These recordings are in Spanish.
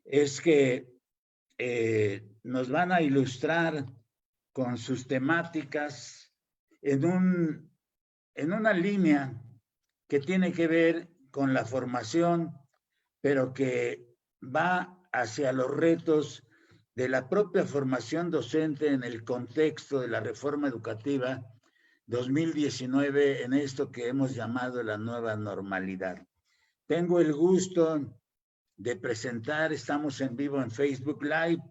es que nos van a ilustrar con sus temáticas en una línea que tiene que ver con la formación, pero que va hacia los retos de la propia formación docente en el contexto de la reforma educativa 2019, en esto que hemos llamado la nueva normalidad. Tengo el gusto de presentar, estamos en vivo en Facebook Live,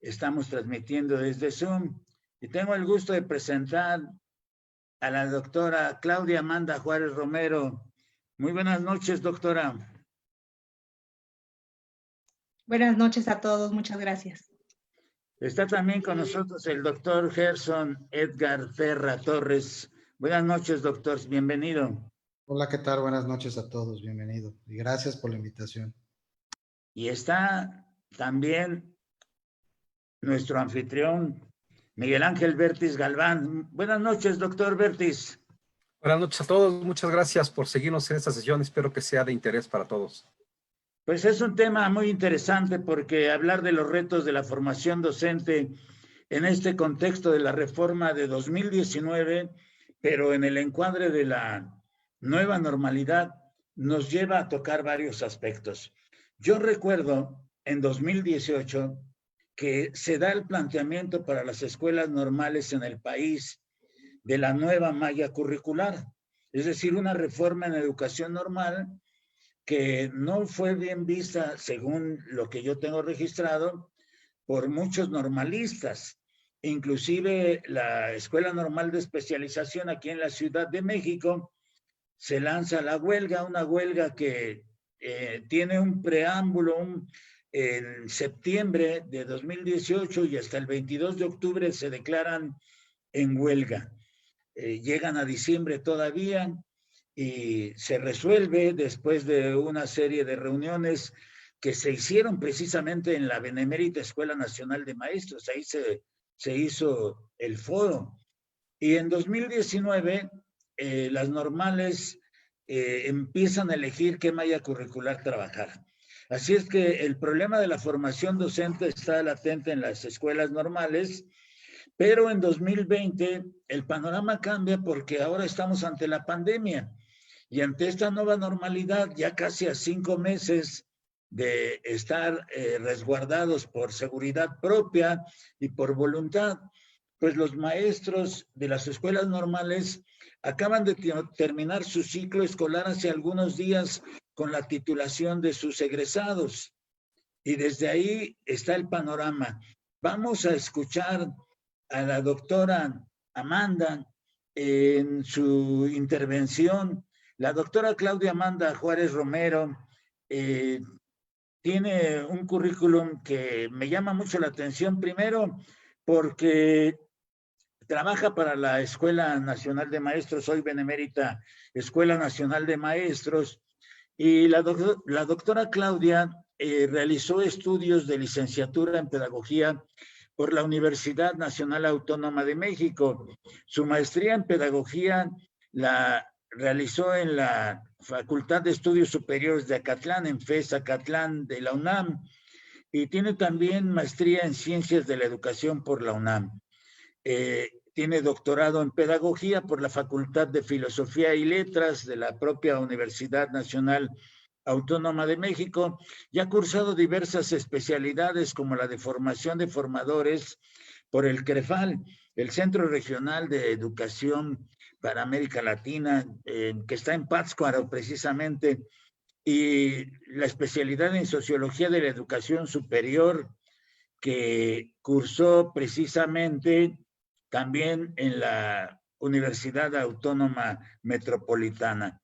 estamos transmitiendo desde Zoom, y tengo el gusto de presentar a la doctora Claudia Amanda Juárez Romero. Muy buenas noches, doctora. Buenas noches a todos, muchas gracias. Está también con nosotros el doctor Gerson Edgar Ferra Torres. Buenas noches, doctor, bienvenido. Hola, ¿qué tal? Buenas noches a todos, bienvenido. Y gracias por la invitación. Y está también nuestro anfitrión, Miguel Ángel Bertis Galván. Buenas noches, doctor Bertis. Buenas noches a todos, muchas gracias por seguirnos en esta sesión, espero que sea de interés para todos. Pues es un tema muy interesante porque hablar de los retos de la formación docente en este contexto de la reforma de 2019, pero en el encuadre de la nueva normalidad, nos lleva a tocar varios aspectos. Yo recuerdo en 2018 que se da el planteamiento para las escuelas normales en el país de la nueva malla curricular, es decir, una reforma en educación normal que no fue bien vista, según lo que yo tengo registrado, por muchos normalistas. Inclusive la Escuela Normal de Especialización aquí en la Ciudad de México se lanza la huelga, una huelga que tiene un preámbulo en septiembre de 2018 y hasta el 22 de octubre se declaran en huelga. Llegan a diciembre todavía y se resuelve después de una serie de reuniones que se hicieron precisamente en la Benemérita Escuela Nacional de Maestros. Ahí se hizo el foro. Y en 2019 las normales empiezan a elegir qué malla curricular trabajar. Así es que el problema de la formación docente está latente en las escuelas normales, pero en 2020 el panorama cambia porque ahora estamos ante la pandemia y ante esta nueva normalidad, ya casi a 5 meses de estar resguardados por seguridad propia y por voluntad, pues los maestros de las escuelas normales acaban de terminar su ciclo escolar hace algunos días con la titulación de sus egresados. Y desde ahí está el panorama. Vamos a escuchar a la doctora Amanda en su intervención. La doctora Claudia Amanda Juárez Romero tiene un currículum que me llama mucho la atención, primero porque trabaja para la Escuela Nacional de Maestros, soy benemérita Escuela Nacional de Maestros, y la doctora Claudia realizó estudios de licenciatura en Pedagogía por la Universidad Nacional Autónoma de México. Su maestría en Pedagogía la realizó en la Facultad de Estudios Superiores de Acatlán, en FES Acatlán de la UNAM, y tiene también maestría en Ciencias de la Educación por la UNAM. Tiene doctorado en Pedagogía por la Facultad de Filosofía y Letras de la propia Universidad Nacional Autónoma de México y ha cursado diversas especialidades como la de formación de formadores por el CREFAL, el Centro Regional de Educación para América Latina, que está en Pátzcuaro precisamente, y la especialidad en Sociología de la Educación Superior, que cursó precisamente también en la Universidad Autónoma Metropolitana.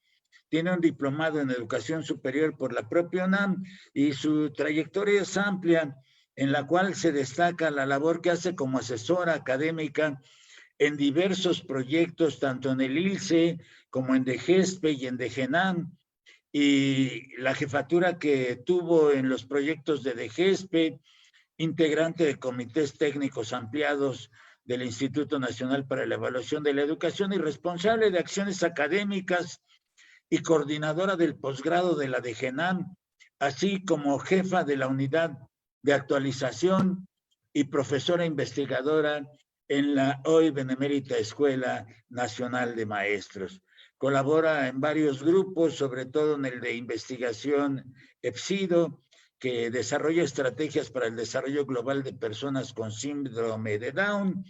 Tiene un diplomado en Educación Superior por la propia UNAM y su trayectoria es amplia, en la cual se destaca la labor que hace como asesora académica en diversos proyectos, tanto en el ILSE como en DGESPE y en DGENAM, y la jefatura que tuvo en los proyectos de DGESPE, integrante de comités técnicos ampliados del Instituto Nacional para la Evaluación de la Educación y responsable de acciones académicas y coordinadora del posgrado de la DGENAM, así como jefa de la unidad de actualización y profesora investigadora en la hoy benemérita Escuela Nacional de Maestros. Colabora en varios grupos, sobre todo en el de investigación EPSIDO, que desarrolla estrategias para el desarrollo global de personas con síndrome de Down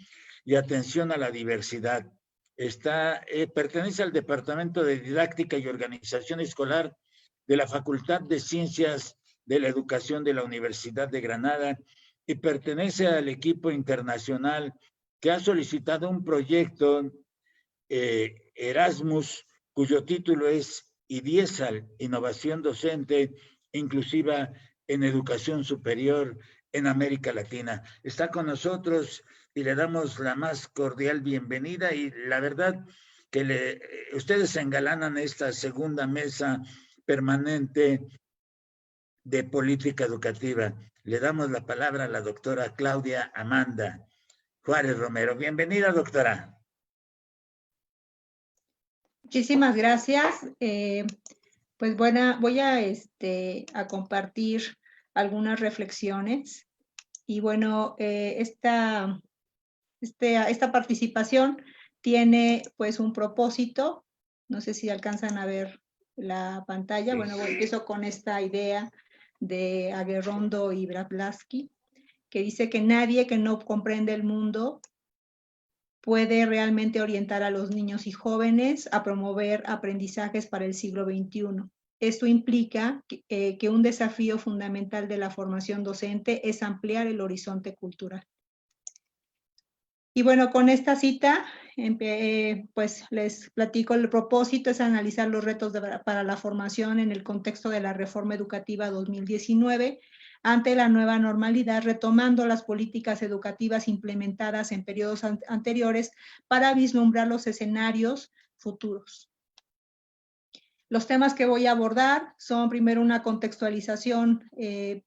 y atención a la diversidad. Pertenece al Departamento de Didáctica y Organización Escolar de la Facultad de Ciencias de la Educación de la Universidad de Granada y pertenece al equipo internacional que ha solicitado un proyecto Erasmus, cuyo título es IDIESAL, Innovación Docente Inclusiva en Educación Superior en América Latina. Está con nosotros y le damos la más cordial bienvenida, y la verdad que ustedes engalanan esta segunda mesa permanente de política educativa. Le damos la palabra a la doctora Claudia Amanda Juárez Romero. Bienvenida, doctora. Muchísimas gracias. Pues bueno, voy a compartir algunas reflexiones. Y bueno, esta participación tiene pues un propósito. No sé si alcanzan a ver la pantalla. Bueno, empiezo con esta idea de Aguerrondo y Blavatsky, que dice que nadie que no comprende el mundo puede realmente orientar a los niños y jóvenes a promover aprendizajes para el siglo XXI. Esto implica que un desafío fundamental de la formación docente es ampliar el horizonte cultural. Y bueno, con esta cita, pues les platico. El propósito es analizar los retos para la formación en el contexto de la reforma educativa 2019 ante la nueva normalidad, retomando las políticas educativas implementadas en periodos anteriores para vislumbrar los escenarios futuros. Los temas que voy a abordar son primero una contextualización,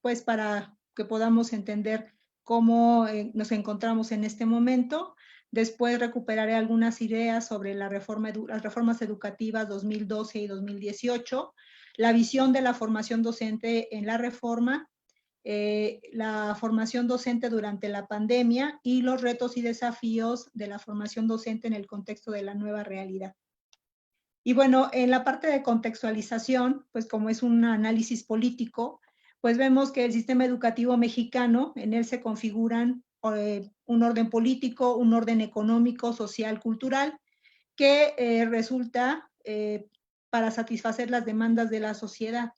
pues para que podamos entender cómo nos encontramos en este momento. Después recuperaré algunas ideas sobre las reformas educativas 2012 y 2018, la visión de la formación docente en la reforma, la formación docente durante la pandemia y los retos y desafíos de la formación docente en el contexto de la nueva realidad. Y bueno, en la parte de contextualización, pues como es un análisis político, pues vemos que el sistema educativo mexicano, en él se configuran un orden político, un orden económico, social, cultural, que resulta para satisfacer las demandas de la sociedad.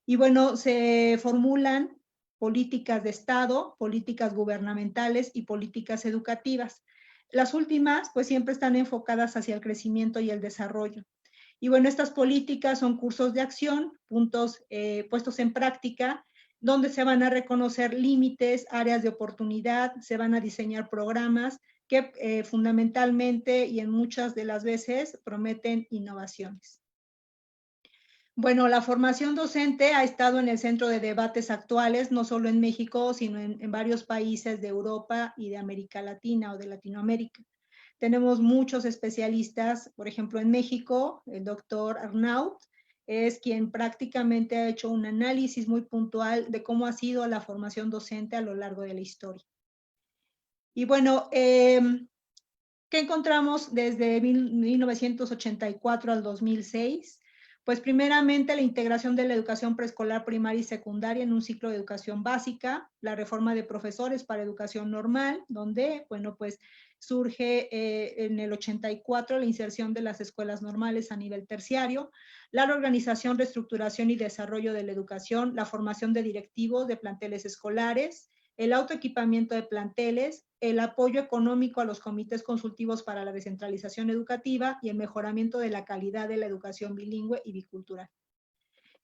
Y bueno, se formulan políticas de Estado, políticas gubernamentales y políticas educativas. Las últimas, pues siempre están enfocadas hacia el crecimiento y el desarrollo. Y bueno, estas políticas son cursos de acción, puntos puestos en práctica, donde se van a reconocer límites, áreas de oportunidad, se van a diseñar programas que fundamentalmente y en muchas de las veces prometen innovaciones. Bueno, la formación docente ha estado en el centro de debates actuales, no solo en México, sino en varios países de Europa y de América Latina o de Latinoamérica. Tenemos muchos especialistas, por ejemplo, en México, el doctor Arnaut es quien prácticamente ha hecho un análisis muy puntual de cómo ha sido la formación docente a lo largo de la historia. Y bueno, ¿qué encontramos desde 1984 al 2006? Pues primeramente la integración de la educación preescolar, primaria y secundaria en un ciclo de educación básica, la reforma de profesores para educación normal, donde, bueno, pues surge en el 84 la inserción de las escuelas normales a nivel terciario, la reorganización, reestructuración y desarrollo de la educación, la formación de directivos de planteles escolares, el autoequipamiento de planteles, el apoyo económico a los comités consultivos para la descentralización educativa y el mejoramiento de la calidad de la educación bilingüe y bicultural.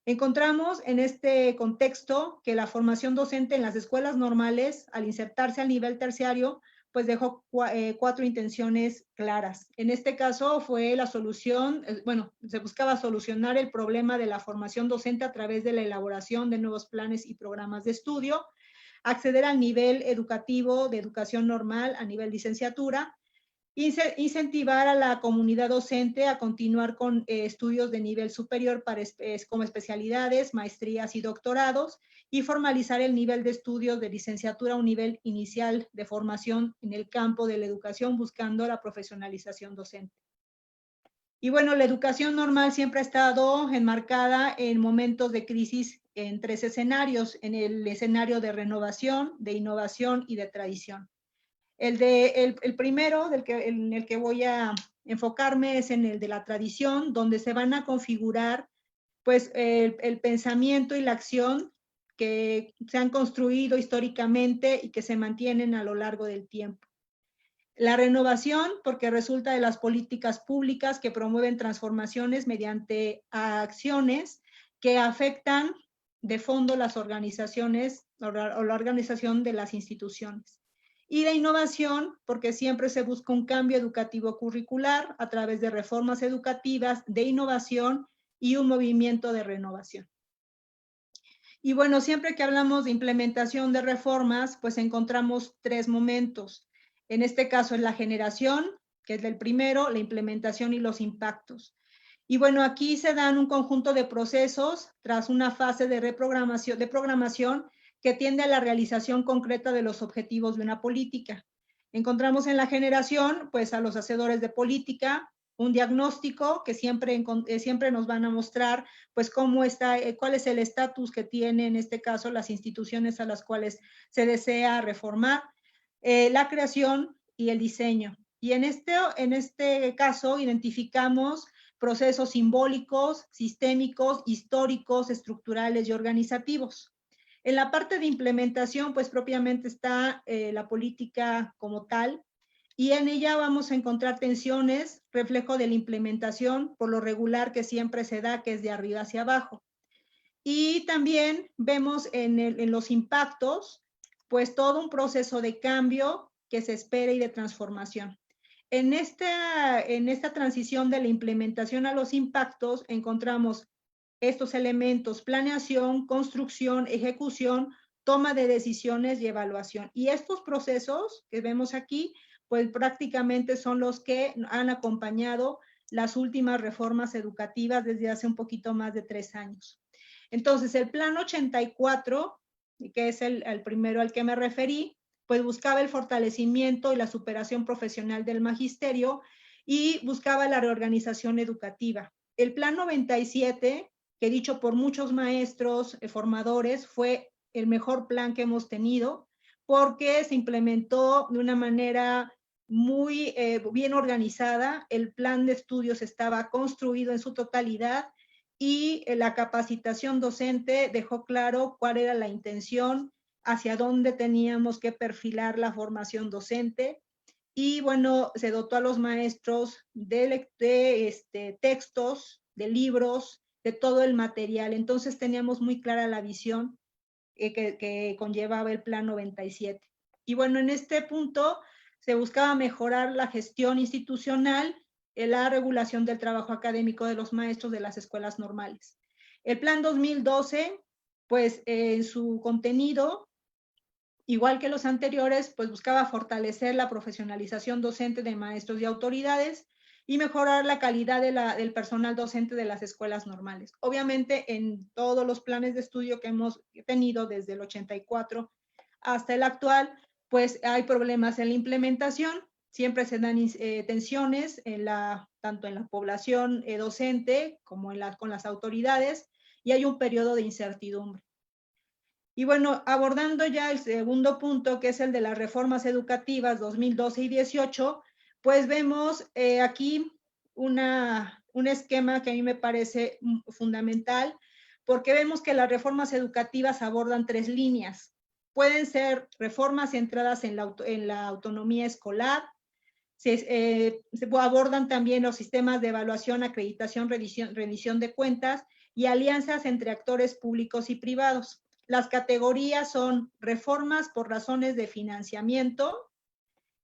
Encontramos en este contexto que la formación docente en las escuelas normales, al insertarse al nivel terciario, pues dejó 4 intenciones claras. En este caso fue la solución, bueno, se buscaba solucionar el problema de la formación docente a través de la elaboración de nuevos planes y programas de estudio, acceder al nivel educativo de educación normal a nivel licenciatura, Incentivar a la comunidad docente a continuar con estudios de nivel superior como especialidades, maestrías y doctorados, y formalizar el nivel de estudios de licenciatura a un nivel inicial de formación en el campo de la educación, buscando la profesionalización docente. Y bueno, la educación normal siempre ha estado enmarcada en momentos de crisis en 3 escenarios: en el escenario de renovación, de innovación y de tradición. El primero en el que voy a enfocarme es en el de la tradición, donde se van a configurar pues el pensamiento y la acción que se han construido históricamente y que se mantienen a lo largo del tiempo. La renovación, porque resulta de las políticas públicas que promueven transformaciones mediante acciones que afectan de fondo las organizaciones o la organización de las instituciones. Y la innovación, porque siempre se busca un cambio educativo curricular a través de reformas educativas, de innovación y un movimiento de renovación. Y bueno, siempre que hablamos de implementación de reformas, pues encontramos 3 momentos. En este caso es la generación, que es el primero, la implementación y los impactos. Y bueno, aquí se dan un conjunto de procesos tras una fase de programación que tiende a la realización concreta de los objetivos de una política. Encontramos en la generación, pues, a los hacedores de política, un diagnóstico que siempre nos van a mostrar, pues, cómo está, cuál es el estatus que tienen, en este caso, las instituciones a las cuales se desea reformar, la creación y el diseño. Y en este caso identificamos procesos simbólicos, sistémicos, históricos, estructurales y organizativos. En la parte de implementación, pues propiamente está la política como tal, y en ella vamos a encontrar tensiones, reflejo de la implementación, por lo regular que siempre se da, que es de arriba hacia abajo. Y también vemos en los impactos, pues todo un proceso de cambio que se espera y de transformación. En esta transición de la implementación a los impactos encontramos estos elementos: planeación, construcción, ejecución, toma de decisiones y evaluación. Y estos procesos que vemos aquí, pues prácticamente son los que han acompañado las últimas reformas educativas desde hace un poquito más de 3 años. Entonces, el Plan 84, que es el primero al que me referí, pues buscaba el fortalecimiento y la superación profesional del magisterio y buscaba la reorganización educativa. El Plan 97, que dicho por muchos maestros formadores, fue el mejor plan que hemos tenido, porque se implementó de una manera muy bien organizada. El plan de estudios estaba construido en su totalidad y la capacitación docente dejó claro cuál era la intención, hacia dónde teníamos que perfilar la formación docente. Y bueno, se dotó a los maestros de textos, de libros, de todo el material. Entonces teníamos muy clara la visión que conllevaba el Plan 97. Y bueno, en este punto se buscaba mejorar la gestión institucional, la regulación del trabajo académico de los maestros de las escuelas normales. El Plan 2012, pues en su contenido, igual que los anteriores, pues buscaba fortalecer la profesionalización docente de maestros y autoridades y mejorar la calidad del personal docente de las escuelas normales. Obviamente, en todos los planes de estudio que hemos tenido desde el 84 hasta el actual, pues hay problemas en la implementación. Siempre se dan tensiones tanto en la población docente como con las autoridades, y hay un periodo de incertidumbre. Y bueno, abordando ya el segundo punto, que es el de las reformas educativas 2012 y 18, pues vemos aquí un esquema que a mí me parece fundamental, porque vemos que las reformas educativas abordan 3 líneas. Pueden ser reformas centradas en la autonomía escolar, se abordan también los sistemas de evaluación, acreditación, rendición de cuentas y alianzas entre actores públicos y privados. Las categorías son reformas por razones de financiamiento,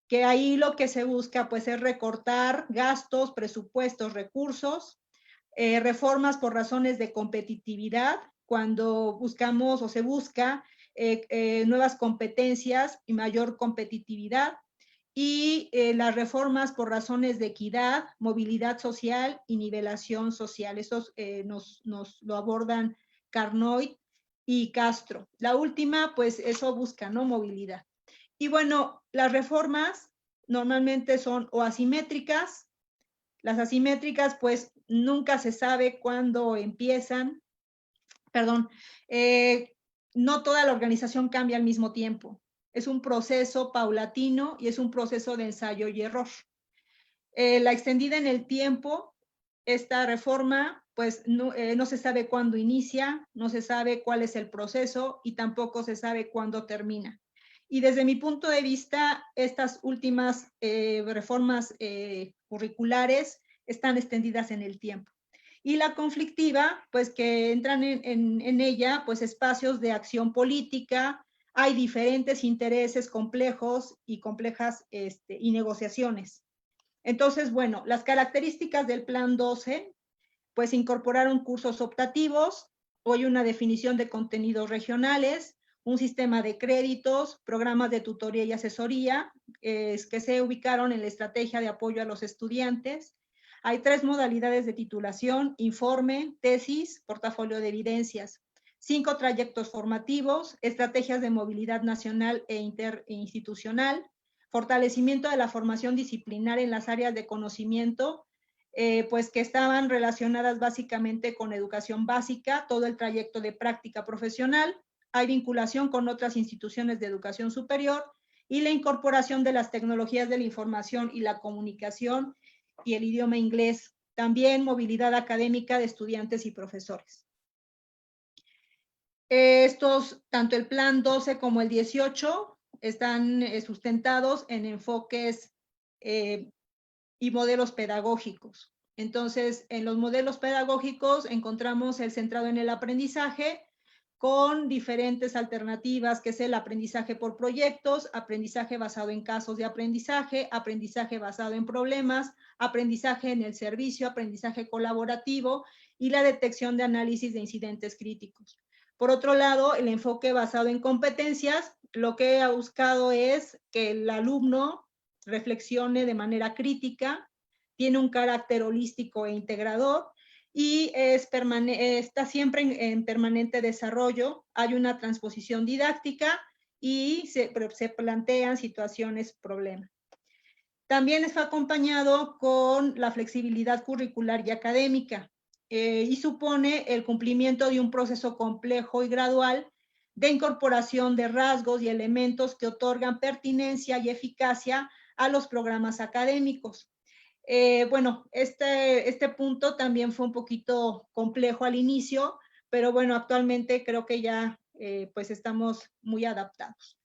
que ahí lo que se busca pues es recortar gastos, presupuestos, recursos. Reformas por razones de competitividad, cuando buscamos o se busca nuevas competencias y mayor competitividad. y las reformas por razones de equidad, movilidad social y nivelación social. Estos nos lo abordan Carnoy y Castro. La última, pues eso busca, ¿no? Movilidad. Y bueno, las reformas normalmente son o asimétricas. Las asimétricas, pues nunca se sabe cuándo empiezan. Perdón, no toda la organización cambia al mismo tiempo. Es un proceso paulatino y es un proceso de ensayo y error. La extendida en el tiempo, esta reforma, pues no se sabe cuándo inicia, no se sabe cuál es el proceso y tampoco se sabe cuándo termina. Y desde mi punto de vista, estas últimas reformas curriculares están extendidas en el tiempo. Y la conflictiva, pues que entran en ella, pues espacios de acción política, hay diferentes intereses complejos y complejas y negociaciones. Entonces, bueno, las características del Plan 12, pues incorporaron cursos optativos, hoy una definición de contenidos regionales, un sistema de créditos, programas de tutoría y asesoría, que se ubicaron en la estrategia de apoyo a los estudiantes. Hay 3 modalidades de titulación: informe, tesis, portafolio de evidencias. 5 trayectos formativos, estrategias de movilidad nacional e interinstitucional, fortalecimiento de la formación disciplinar en las áreas de conocimiento, pues que estaban relacionadas básicamente con educación básica, todo el trayecto de práctica profesional. Hay vinculación con otras instituciones de educación superior y la incorporación de las tecnologías de la información y la comunicación y el idioma inglés. También movilidad académica de estudiantes y profesores. Estos, tanto el Plan 12 como el 18, están sustentados en enfoques y modelos pedagógicos. Entonces, en los modelos pedagógicos encontramos el centrado en el aprendizaje con diferentes alternativas, que es el aprendizaje por proyectos, aprendizaje basado en casos de aprendizaje, aprendizaje basado en problemas, aprendizaje en el servicio, aprendizaje colaborativo y la detección de análisis de incidentes críticos. Por otro lado, el enfoque basado en competencias, lo que ha buscado es que el alumno reflexione de manera crítica, tiene un carácter holístico e integrador y está siempre en permanente desarrollo. Hay una transposición didáctica y se plantean situaciones problema. También está acompañado con la flexibilidad curricular y académica y supone el cumplimiento de un proceso complejo y gradual de incorporación de rasgos y elementos que otorgan pertinencia y eficacia a los programas académicos. Bueno, este punto también fue un poquito complejo al inicio, pero bueno, actualmente creo que ya pues estamos muy adaptados.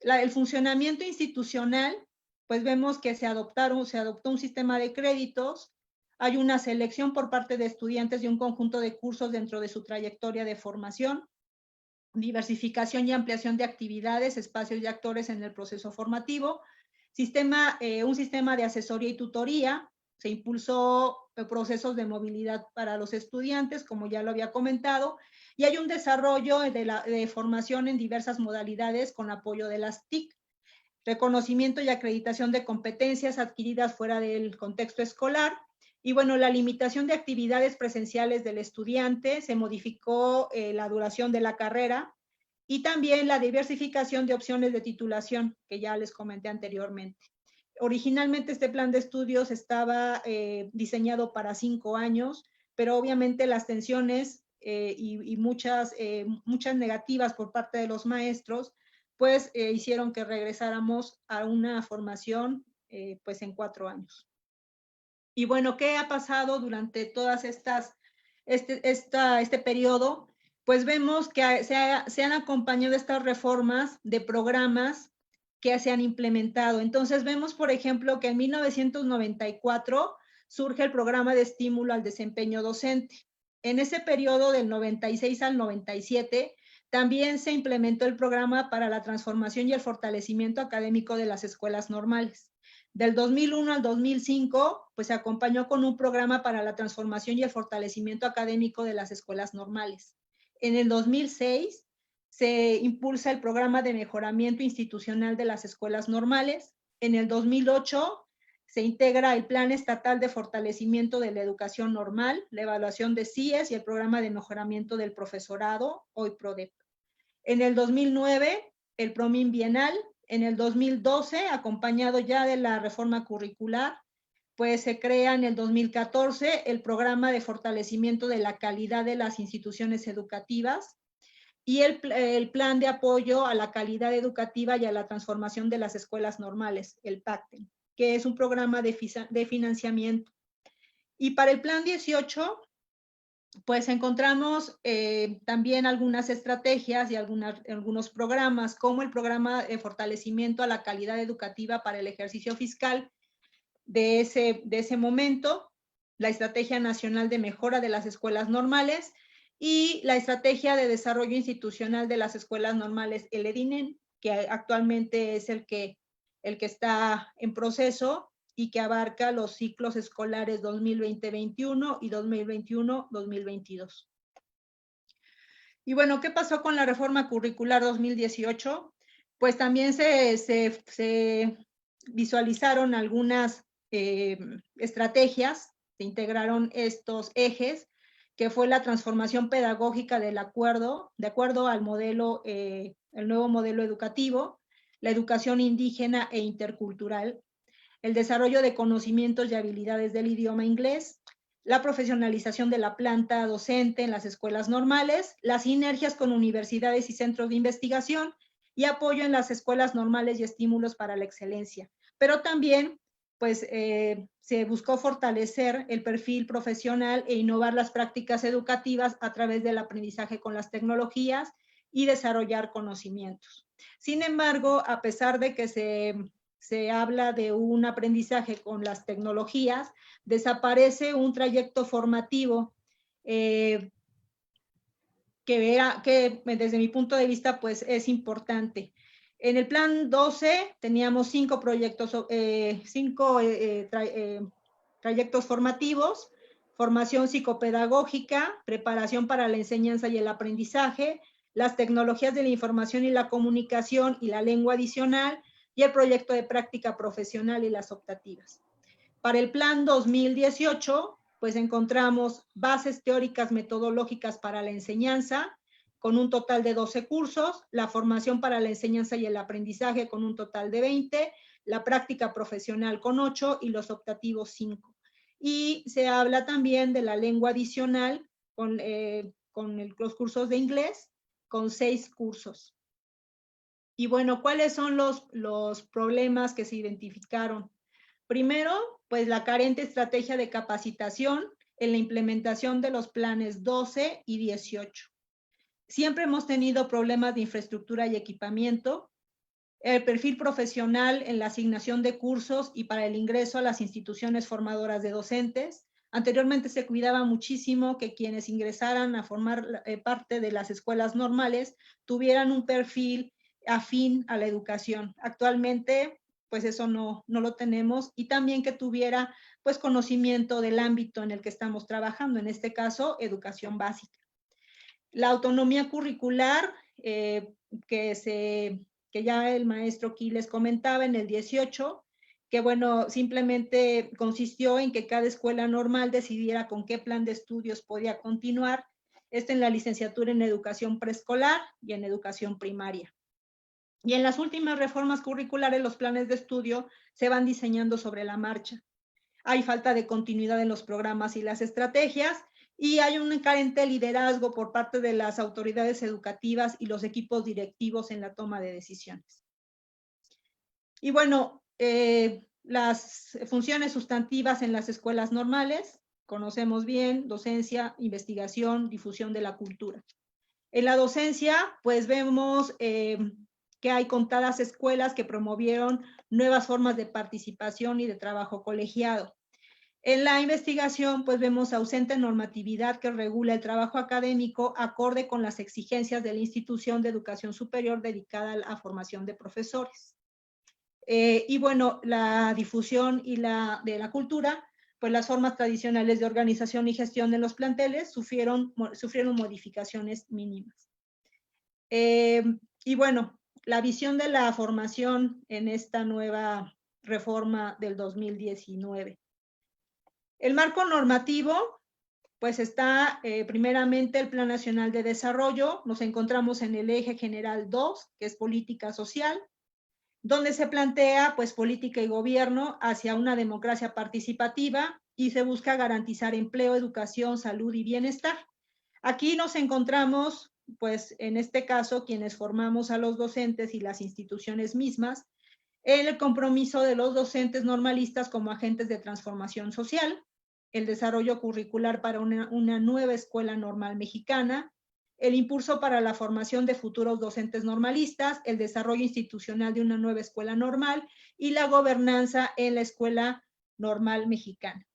El funcionamiento institucional, pues vemos que se adoptó un sistema de créditos, hay una selección por parte de estudiantes de un conjunto de cursos dentro de su trayectoria de formación, diversificación y ampliación de actividades, espacios y actores en el proceso formativo, un sistema de asesoría y tutoría, se impulsó procesos de movilidad para los estudiantes, como ya lo había comentado, y hay un desarrollo de formación en diversas modalidades con apoyo de las TIC, reconocimiento y acreditación de competencias adquiridas fuera del contexto escolar, y bueno, la limitación de actividades presenciales del estudiante, se modificó la duración de la carrera, y también la diversificación de opciones de titulación, que ya les comenté anteriormente. Originalmente este plan de estudios estaba diseñado para 5 años, pero obviamente las tensiones y muchas negativas por parte de los maestros, pues hicieron que regresáramos a una formación pues en 4 años. Y bueno, ¿qué ha pasado durante todas este periodo? Pues vemos que se han acompañado estas reformas de programas que se han implementado. Entonces vemos, por ejemplo, que en 1994 surge el programa de estímulo al desempeño docente. En ese periodo del 96 al 97 también se implementó el programa para la transformación y el fortalecimiento académico de las escuelas normales. Del 2001 al 2005, pues se acompañó con un programa para la transformación y el fortalecimiento académico de las escuelas normales. En el 2006 se impulsa el programa de mejoramiento institucional de las escuelas normales. en el 2008 se integra el Plan Estatal de Fortalecimiento de la Educación Normal, la evaluación de CIES y el Programa de Mejoramiento del Profesorado, hoy PRODEP. En el 2009, el PROMIN Bienal. En el 2012, acompañado ya de la reforma curricular, pues se crea en el 2014 el Programa de Fortalecimiento de la Calidad de las Instituciones Educativas y el Plan de Apoyo a la Calidad Educativa y a la Transformación de las Escuelas Normales, el PACTEN, que es un programa de financiamiento. Y para el Plan 18, pues encontramos también algunas estrategias y algunos programas, como el programa de fortalecimiento a la calidad educativa para el ejercicio fiscal de ese momento, la Estrategia Nacional de Mejora de las Escuelas Normales y la Estrategia de Desarrollo Institucional de las Escuelas Normales, el EDINEN, que actualmente es el que está en proceso y que abarca los ciclos escolares 2020-21 y 2021-2022. Y bueno, ¿qué pasó con la reforma curricular 2018? Pues también se visualizaron algunas estrategias, se integraron estos ejes, que fue la transformación pedagógica de acuerdo al modelo, el nuevo modelo educativo, la educación indígena e intercultural, el desarrollo de conocimientos y habilidades del idioma inglés, la profesionalización de la planta docente en las escuelas normales, las sinergias con universidades y centros de investigación y apoyo en las escuelas normales y estímulos para la excelencia. Pero también, pues, se buscó fortalecer el perfil profesional e innovar las prácticas educativas a través del aprendizaje con las tecnologías y desarrollar conocimientos. Sin embargo, a pesar de que se habla de un aprendizaje con las tecnologías, desaparece un trayecto formativo que desde mi punto de vista pues es importante. En el plan 12 teníamos 5 proyectos, trayectos formativos: formación psicopedagógica, preparación para la enseñanza y el aprendizaje, las tecnologías de la información y la comunicación y la lengua adicional, y el proyecto de práctica profesional y las optativas. Para el plan 2018, pues encontramos bases teóricas metodológicas para la enseñanza, con un total de 12 cursos, la formación para la enseñanza y el aprendizaje con un total de 20, la práctica profesional con 8 y los optativos 5. Y se habla también de la lengua adicional con los cursos de inglés, con 6 cursos. Y bueno, ¿cuáles son los problemas que se identificaron? Primero, pues la carente estrategia de capacitación en la implementación de los planes 12 y 18. Siempre hemos tenido problemas de infraestructura y equipamiento, el perfil profesional en la asignación de cursos y para el ingreso a las instituciones formadoras de docentes. Anteriormente se cuidaba muchísimo que quienes ingresaran a formar parte de las escuelas normales tuvieran un perfil afín a la educación. Actualmente, pues eso no lo tenemos, y también que tuviera pues conocimiento del ámbito en el que estamos trabajando, en este caso, educación básica. La autonomía curricular, que ya el maestro aquí les comentaba en el 18, que bueno, simplemente consistió en que cada escuela normal decidiera con qué plan de estudios podía continuar, esto en la licenciatura en educación preescolar y en educación primaria. Y en las últimas reformas curriculares, los planes de estudio se van diseñando sobre la marcha. Hay falta de continuidad en los programas y las estrategias, y hay un carente liderazgo por parte de las autoridades educativas y los equipos directivos en la toma de decisiones. Y bueno, las funciones sustantivas en las escuelas normales, conocemos bien: docencia, investigación, difusión de la cultura. En la docencia, pues vemos que hay contadas escuelas que promovieron nuevas formas de participación y de trabajo colegiado. En la investigación, pues vemos ausente normatividad que regula el trabajo académico acorde con las exigencias de la institución de educación superior dedicada a la formación de profesores. Y bueno, la difusión y de la cultura, pues las formas tradicionales de organización y gestión de los planteles sufrieron modificaciones mínimas. Y bueno, la visión de la formación en esta nueva reforma del 2019. El marco normativo, pues está primeramente el Plan Nacional de Desarrollo. Nos encontramos en el eje general 2, que es política social, donde se plantea pues política y gobierno hacia una democracia participativa y se busca garantizar empleo, educación, salud y bienestar. Aquí nos encontramos, pues en este caso, quienes formamos a los docentes y las instituciones mismas, en el compromiso de los docentes normalistas como agentes de transformación social, el desarrollo curricular para una nueva escuela normal mexicana, el impulso para la formación de futuros docentes normalistas, el desarrollo institucional de una nueva escuela normal y la gobernanza en la escuela normal mexicana.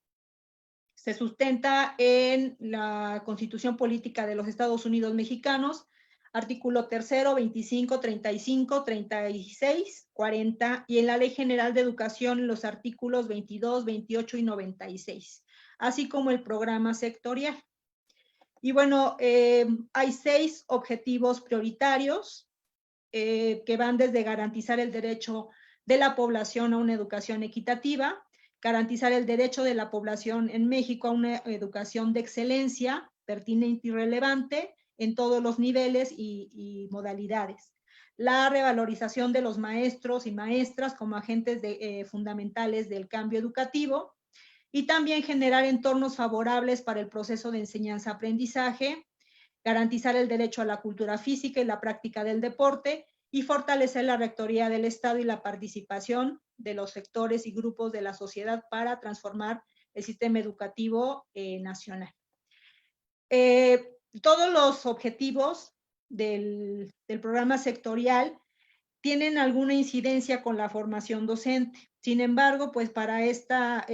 Se sustenta en la Constitución Política de los Estados Unidos Mexicanos, artículo 3, 25, 35, 36, 40, y en la Ley General de Educación, los artículos 22, 28 y 96, así como el programa sectorial. Y bueno, hay 6 objetivos prioritarios que van desde garantizar el derecho de la población a una educación equitativa, garantizar el derecho de la población en México a una educación de excelencia, pertinente y relevante en todos los niveles y modalidades. La revalorización de los maestros y maestras como agentes fundamentales del cambio educativo, y también generar entornos favorables para el proceso de enseñanza-aprendizaje, garantizar el derecho a la cultura física y la práctica del deporte, y fortalecer la rectoría del Estado y la participación de los sectores y grupos de la sociedad para transformar el sistema educativo nacional. Todos los objetivos del programa sectorial tienen alguna incidencia con la formación docente. Sin embargo, pues para esta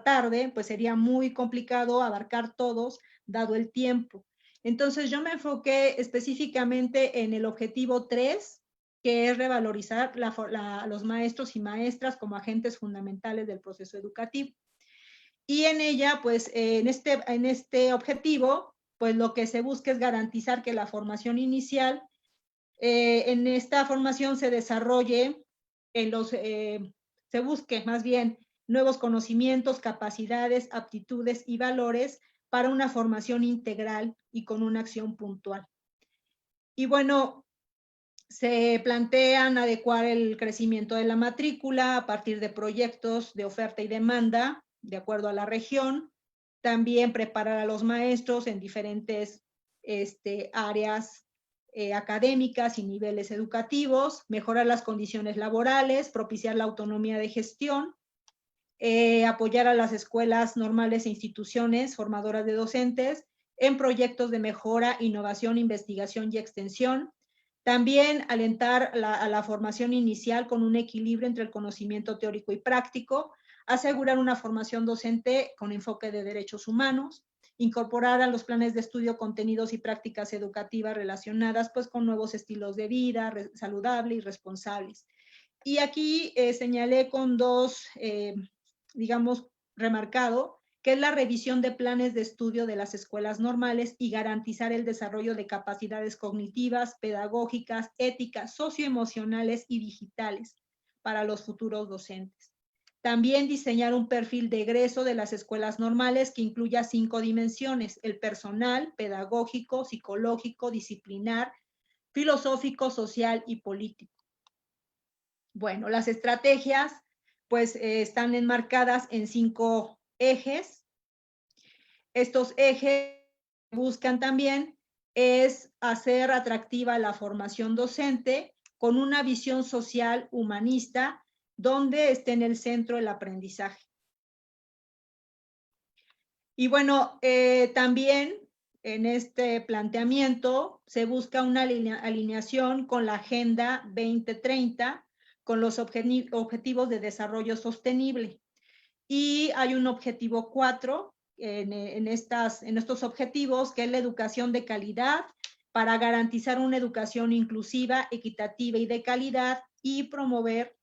tarde, pues sería muy complicado abarcar todos, dado el tiempo. Entonces, yo me enfoqué específicamente en el objetivo 3, que es revalorizar a los maestros y maestras como agentes fundamentales del proceso educativo. Y en ella, pues, en este objetivo, pues lo que se busca es garantizar que la formación inicial, en esta formación se desarrolle, se busque más bien nuevos conocimientos, capacidades, aptitudes y valores para una formación integral y con una acción puntual. Y bueno, se plantean adecuar el crecimiento de la matrícula a partir de proyectos de oferta y demanda, de acuerdo a la región. También preparar a los maestros en diferentes áreas académicas y niveles educativos, mejorar las condiciones laborales, propiciar la autonomía de gestión, apoyar a las escuelas normales e instituciones formadoras de docentes en proyectos de mejora, innovación, investigación y extensión. También alentar a la formación inicial con un equilibrio entre el conocimiento teórico y práctico, asegurar una formación docente con enfoque de derechos humanos, incorporar a los planes de estudio contenidos y prácticas educativas relacionadas pues con nuevos estilos de vida saludables y responsables. Y aquí señalé con 2, digamos, remarcado, que es la revisión de planes de estudio de las escuelas normales y garantizar el desarrollo de capacidades cognitivas, pedagógicas, éticas, socioemocionales y digitales para los futuros docentes. También diseñar un perfil de egreso de las escuelas normales que incluya 5 dimensiones: el personal, pedagógico, psicológico, disciplinar, filosófico, social y político. Bueno, las estrategias pues están enmarcadas en 5 ejes. Estos ejes buscan también es hacer atractiva la formación docente con una visión social humanista donde esté en el centro el aprendizaje. Y bueno, también en este planteamiento se busca una alineación con la Agenda 2030, con los objetivos de desarrollo sostenible. Y hay un objetivo 4 en estos objetivos, que es la educación de calidad, para garantizar una educación inclusiva, equitativa y de calidad, y promover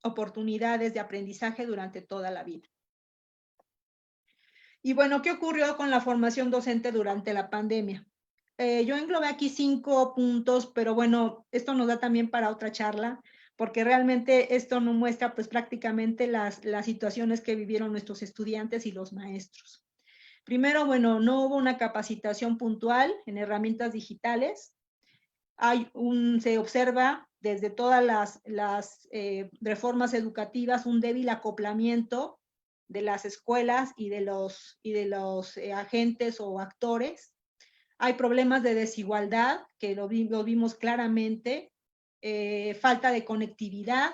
oportunidades de aprendizaje durante toda la vida. Y bueno, ¿qué ocurrió con la formación docente durante la pandemia? Yo englobé aquí 5 puntos, pero bueno, esto nos da también para otra charla, porque realmente esto no muestra pues prácticamente las situaciones que vivieron nuestros estudiantes y los maestros. Primero, bueno, no hubo una capacitación puntual en herramientas digitales. Se observa desde todas las reformas educativas un débil acoplamiento de las escuelas y de los agentes o actores. Hay problemas de desigualdad, que lo vimos claramente, falta de conectividad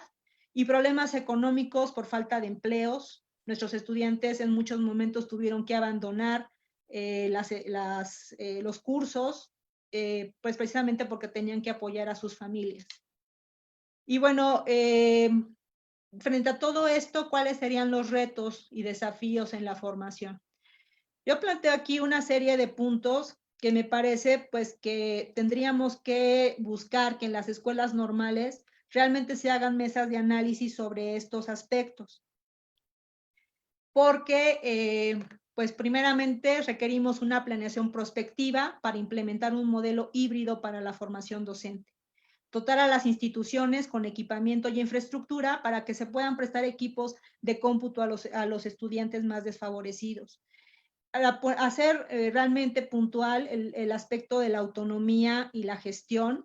y problemas económicos por falta de empleos. Nuestros estudiantes en muchos momentos tuvieron que abandonar los cursos, pues precisamente porque tenían que apoyar a sus familias. Y bueno, frente a todo esto, ¿cuáles serían los retos y desafíos en la formación? Yo planteo aquí una serie de puntos que me parece pues que tendríamos que buscar que en las escuelas normales realmente se hagan mesas de análisis sobre estos aspectos. Porque pues primeramente requerimos una planeación prospectiva para implementar un modelo híbrido para la formación docente. Dotar a las instituciones con equipamiento y infraestructura para que se puedan prestar equipos de cómputo a los estudiantes más desfavorecidos. Hacer realmente puntual el aspecto de la autonomía y la gestión,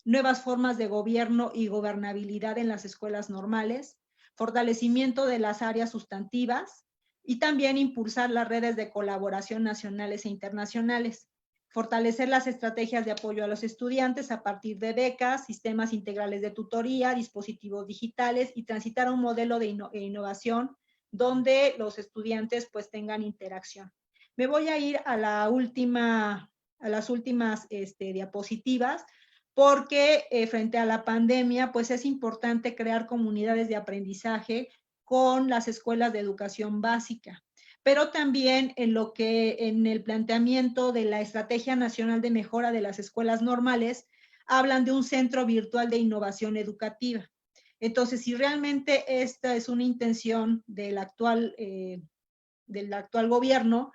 nuevas formas de gobierno y gobernabilidad en las escuelas normales, fortalecimiento de las áreas sustantivas y también impulsar las redes de colaboración nacionales e internacionales, fortalecer las estrategias de apoyo a los estudiantes a partir de becas, sistemas integrales de tutoría, dispositivos digitales y transitar a un modelo de innovación donde los estudiantes pues tengan interacción. Me voy a ir a las últimas diapositivas, porque frente a la pandemia, pues es importante crear comunidades de aprendizaje con las escuelas de educación básica, pero también en el planteamiento de la Estrategia Nacional de Mejora de las Escuelas Normales, hablan de un centro virtual de innovación educativa. Entonces, si realmente esta es una intención del actual gobierno,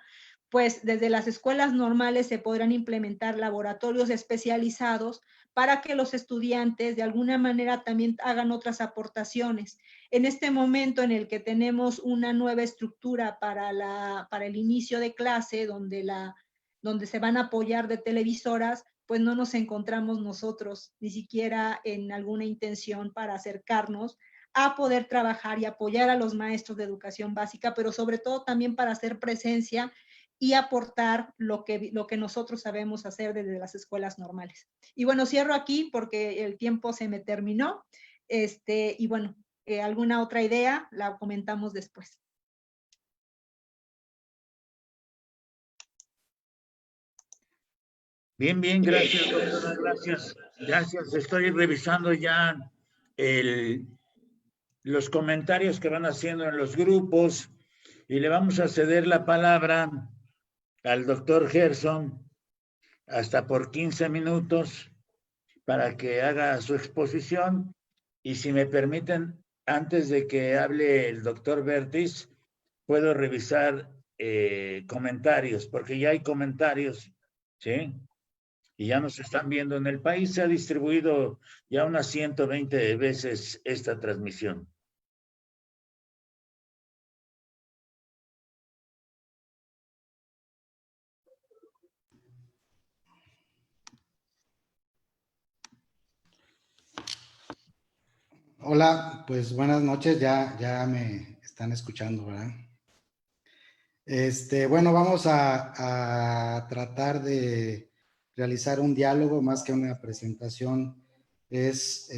pues desde las escuelas normales se podrán implementar laboratorios especializados para que los estudiantes de alguna manera también hagan otras aportaciones. En este momento en el que tenemos una nueva estructura para el inicio de clase, donde se van a apoyar de televisoras, pues no nos encontramos nosotros ni siquiera en alguna intención para acercarnos a poder trabajar y apoyar a los maestros de educación básica, pero sobre todo también para hacer presencia y aportar lo que nosotros sabemos hacer desde las escuelas normales. Y bueno, cierro aquí porque el tiempo se me terminó. Y bueno, alguna otra idea la comentamos después. Bien, bien, gracias, doctora, gracias. Gracias, estoy revisando ya los comentarios que van haciendo en los grupos y le vamos a ceder la palabra al doctor Gerson hasta por 15 minutos para que haga su exposición. Y si me permiten, antes de que hable el doctor Bertis, puedo revisar comentarios, porque ya hay comentarios, ¿sí? Y ya nos están viendo. En el país se ha distribuido ya unas 120 veces esta transmisión. Hola, pues buenas noches, ya me están escuchando, ¿verdad? Bueno, vamos a tratar de realizar un diálogo más que una presentación. Es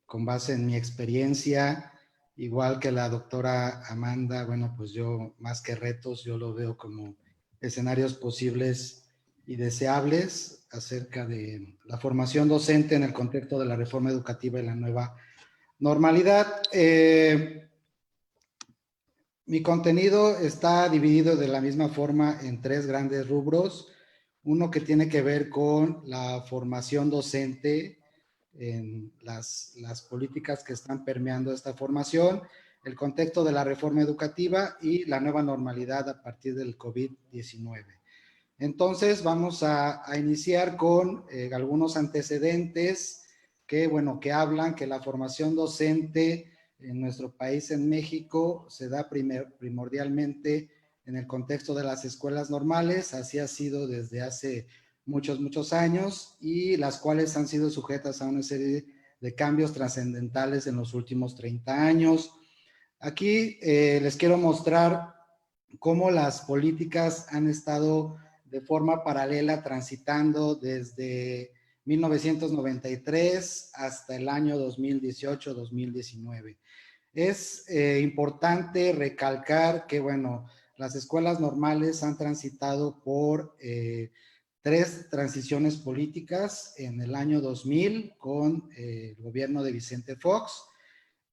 con base en mi experiencia, igual que la doctora Amanda. Bueno, pues yo más que retos, yo lo veo como escenarios posibles y deseables acerca de la formación docente en el contexto de la reforma educativa y la nueva normalidad. Mi contenido está dividido de la misma forma en 3 grandes rubros. Uno que tiene que ver con la formación docente, en las políticas que están permeando esta formación, el contexto de la reforma educativa y la nueva normalidad a partir del COVID-19. Entonces vamos a iniciar con algunos antecedentes bueno, que hablan que la formación docente en nuestro país, en México, se da primordialmente en el contexto de las escuelas normales. Así ha sido desde hace muchos años, y las cuales han sido sujetas a una serie de cambios trascendentales en los últimos 30 años. Aquí les quiero mostrar cómo las políticas han estado de forma paralela transitando desde 1993 hasta el año 2018-2019. Es importante recalcar que, bueno, las escuelas normales han transitado por 3 transiciones políticas en el año 2000 con el gobierno de Vicente Fox,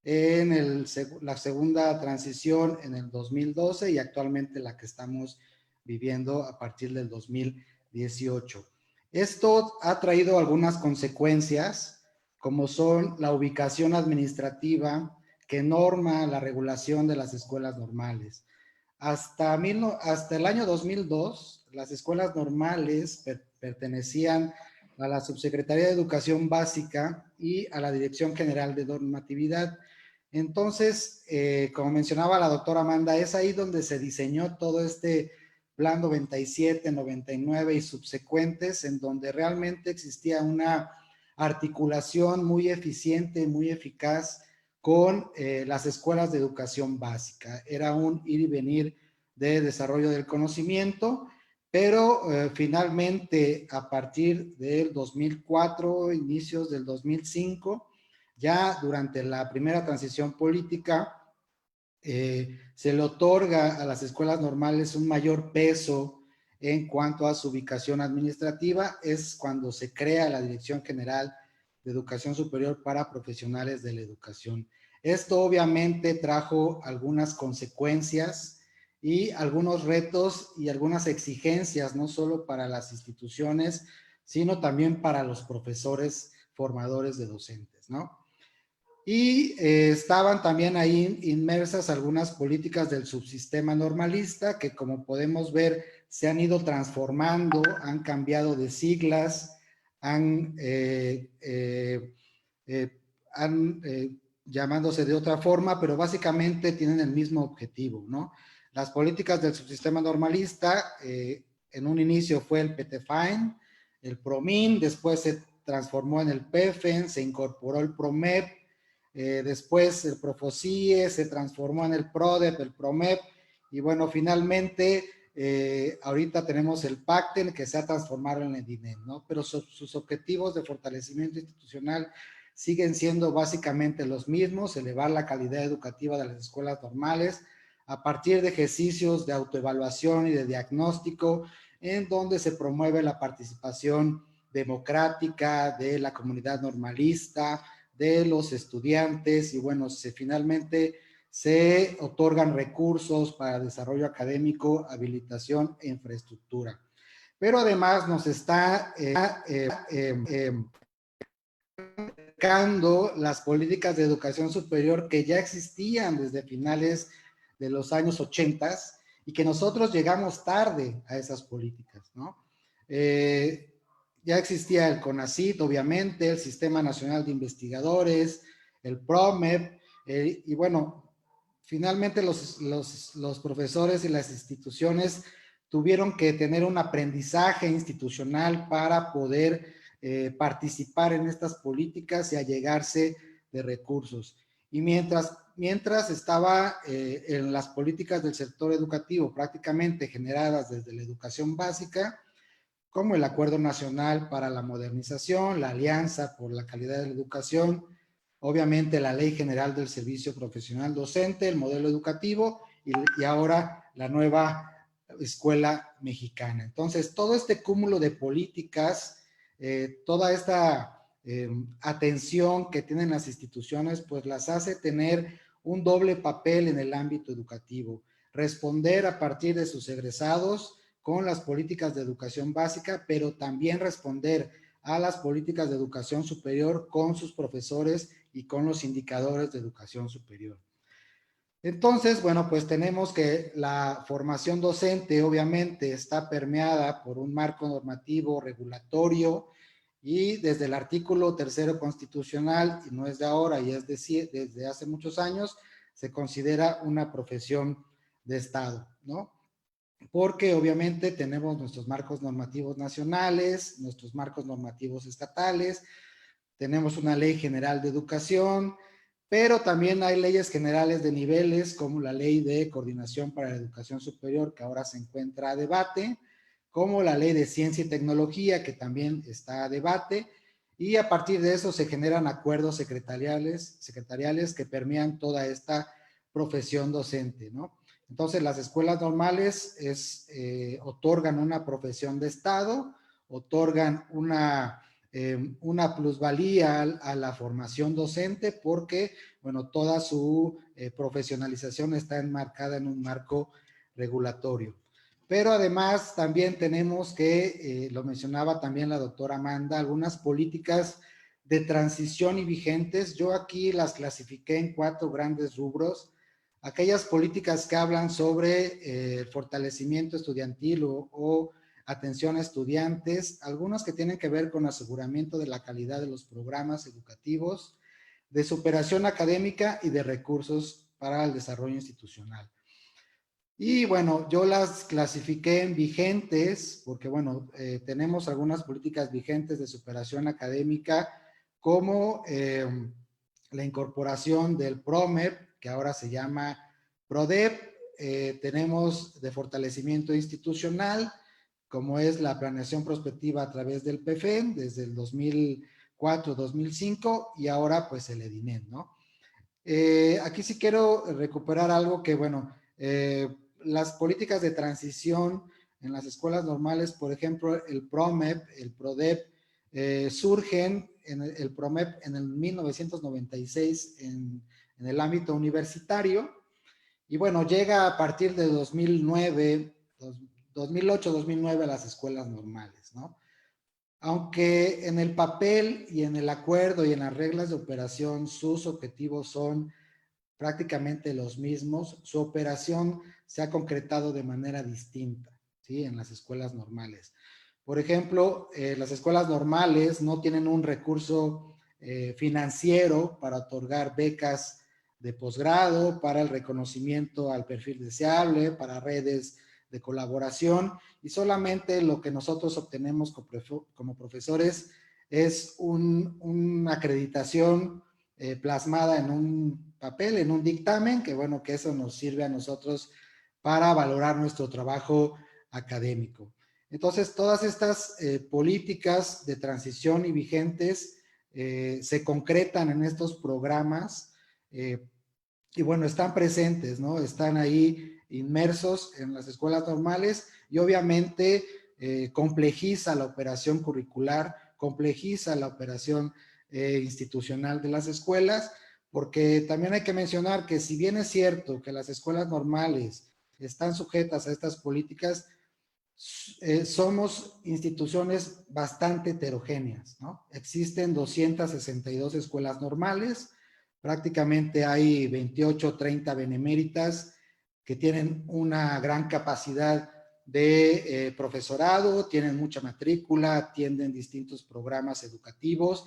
en la segunda transición en el 2012 y actualmente la que estamos viviendo a partir del 2018. Esto ha traído algunas consecuencias, como son la ubicación administrativa que norma la regulación de las escuelas normales. Hasta el año 2002, las escuelas normales pertenecían a la Subsecretaría de Educación Básica y a la Dirección General de Normatividad. Entonces, como mencionaba la doctora Amanda, es ahí donde se diseñó todo este plan 97, 99 y subsecuentes, en donde realmente existía una articulación muy eficiente, muy eficaz con las escuelas de educación básica. Era un ir y venir de desarrollo del conocimiento, pero finalmente a partir del 2004, inicios del 2005, ya durante la primera transición política, se le otorga a las escuelas normales un mayor peso en cuanto a su ubicación administrativa. Es cuando se crea la Dirección General de Educación Superior para Profesionales de la Educación. Esto obviamente trajo algunas consecuencias y algunos retos y algunas exigencias, no solo para las instituciones, sino también para los profesores formadores de docentes, ¿no? Y estaban también ahí inmersas algunas políticas del subsistema normalista que, como podemos ver, se han ido transformando, han cambiado de siglas, han llamándose de otra forma, pero básicamente tienen el mismo objetivo, ¿no? Las políticas del subsistema normalista, en un inicio fue el PTFAIN, el PROMIN, después se transformó en el PEFEN, se incorporó el PROMEP, después el PROFOCIE, se transformó en el PRODEP, el PROMEP, y bueno, finalmente ahorita tenemos el PACTEN, que se ha transformado en el DINEM, ¿no? Pero sus objetivos de fortalecimiento institucional siguen siendo básicamente los mismos: elevar la calidad educativa de las escuelas normales a partir de ejercicios de autoevaluación y de diagnóstico, en donde se promueve la participación democrática de la comunidad normalista, de los estudiantes, y bueno, finalmente se otorgan recursos para desarrollo académico, habilitación e infraestructura. Pero además nos está las políticas de educación superior que ya existían desde finales de los años 80 y que nosotros llegamos tarde a esas políticas, ¿no? Ya existía el CONACYT, obviamente, el Sistema Nacional de Investigadores, el PROMEP, y bueno, finalmente los profesores y las instituciones tuvieron que tener un aprendizaje institucional para poder participar en estas políticas y allegarse de recursos. Y mientras estaba en las políticas del sector educativo prácticamente generadas desde la educación básica, como el Acuerdo Nacional para la Modernización, la Alianza por la Calidad de la Educación, obviamente la Ley General del Servicio Profesional Docente, el modelo educativo y ahora la nueva escuela mexicana. Entonces, todo este cúmulo de políticas, toda esta atención que tienen las instituciones, pues las hace tener un doble papel en el ámbito educativo: responder a partir de sus egresados con las políticas de educación básica, pero también responder a las políticas de educación superior con sus profesores y con los indicadores de educación superior. Entonces, bueno, pues tenemos que la formación docente obviamente está permeada por un marco normativo regulatorio Y desde el artículo 3º constitucional, y no es de ahora, y es desde hace muchos años, se considera una profesión de Estado, ¿no? Porque obviamente tenemos nuestros marcos normativos nacionales, nuestros marcos normativos estatales, tenemos una ley general de educación, pero también hay leyes generales de niveles, como la ley de coordinación para la educación superior, que ahora se encuentra a debate, como la ley de ciencia y tecnología, que también está a debate, y a partir de eso se generan acuerdos secretariales que permean toda esta profesión docente, ¿no? Entonces, las escuelas normales otorgan una profesión de Estado, otorgan una plusvalía a la formación docente porque, bueno, toda su profesionalización está enmarcada en un marco regulatorio. Pero además también tenemos que, lo mencionaba también la doctora Amanda, algunas políticas de transición y vigentes. Yo aquí las clasifiqué en 4 grandes rubros. Aquellas políticas que hablan sobre el fortalecimiento estudiantil o atención a estudiantes, algunos que tienen que ver con aseguramiento de la calidad de los programas educativos, de superación académica y de recursos para el desarrollo institucional. Y bueno, yo las clasifiqué en vigentes, porque bueno, tenemos algunas políticas vigentes de superación académica, como la incorporación del PROMEP, que ahora se llama PRODEP, tenemos de fortalecimiento institucional, como es la planeación prospectiva a través del PEFEN, desde el 2004-2005, y ahora pues el EDINET, ¿no? Aquí sí quiero recuperar algo que, bueno, las políticas de transición en las escuelas normales, por ejemplo, el PROMEP, el PRODEP, surgen el PROMEP en el 1996 en el ámbito universitario, y bueno, llega a partir de 2008-2009 a las escuelas normales, ¿no? Aunque en el papel y en el acuerdo y en las reglas de operación sus objetivos son prácticamente los mismos, su operación se ha concretado de manera distinta, ¿sí? En las escuelas normales. Por ejemplo, las escuelas normales no tienen un recurso financiero para otorgar becas de posgrado, para el reconocimiento al perfil deseable, para redes de colaboración, y solamente lo que nosotros obtenemos como profesores es una acreditación plasmada en un papel, en un dictamen, que bueno, que eso nos sirve a nosotros para valorar nuestro trabajo académico. Entonces, todas estas políticas de transición y vigentes se concretan en estos programas y bueno, están presentes, ¿no? Están ahí inmersos en las escuelas normales y obviamente complejiza la operación curricular, complejiza la operación institucional de las escuelas, porque también hay que mencionar que si bien es cierto que las escuelas normales están sujetas a estas políticas, somos instituciones bastante heterogéneas, ¿no? Existen 262 escuelas normales, prácticamente hay 28 o 30 beneméritas que tienen una gran capacidad de profesorado, tienen mucha matrícula, atienden distintos programas educativos,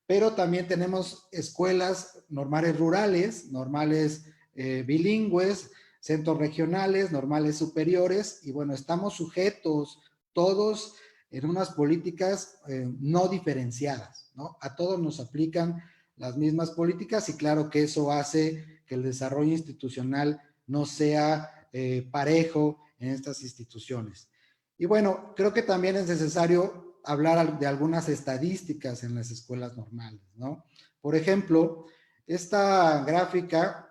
pero también tenemos escuelas normales rurales, normales bilingües, centros regionales, normales superiores, y bueno, estamos sujetos todos en unas políticas no diferenciadas, ¿no? A todos nos aplican las mismas políticas y claro que eso hace que el desarrollo institucional no sea parejo en estas instituciones. Y bueno, creo que también es necesario hablar de algunas estadísticas en las escuelas normales, ¿no? Por ejemplo, esta gráfica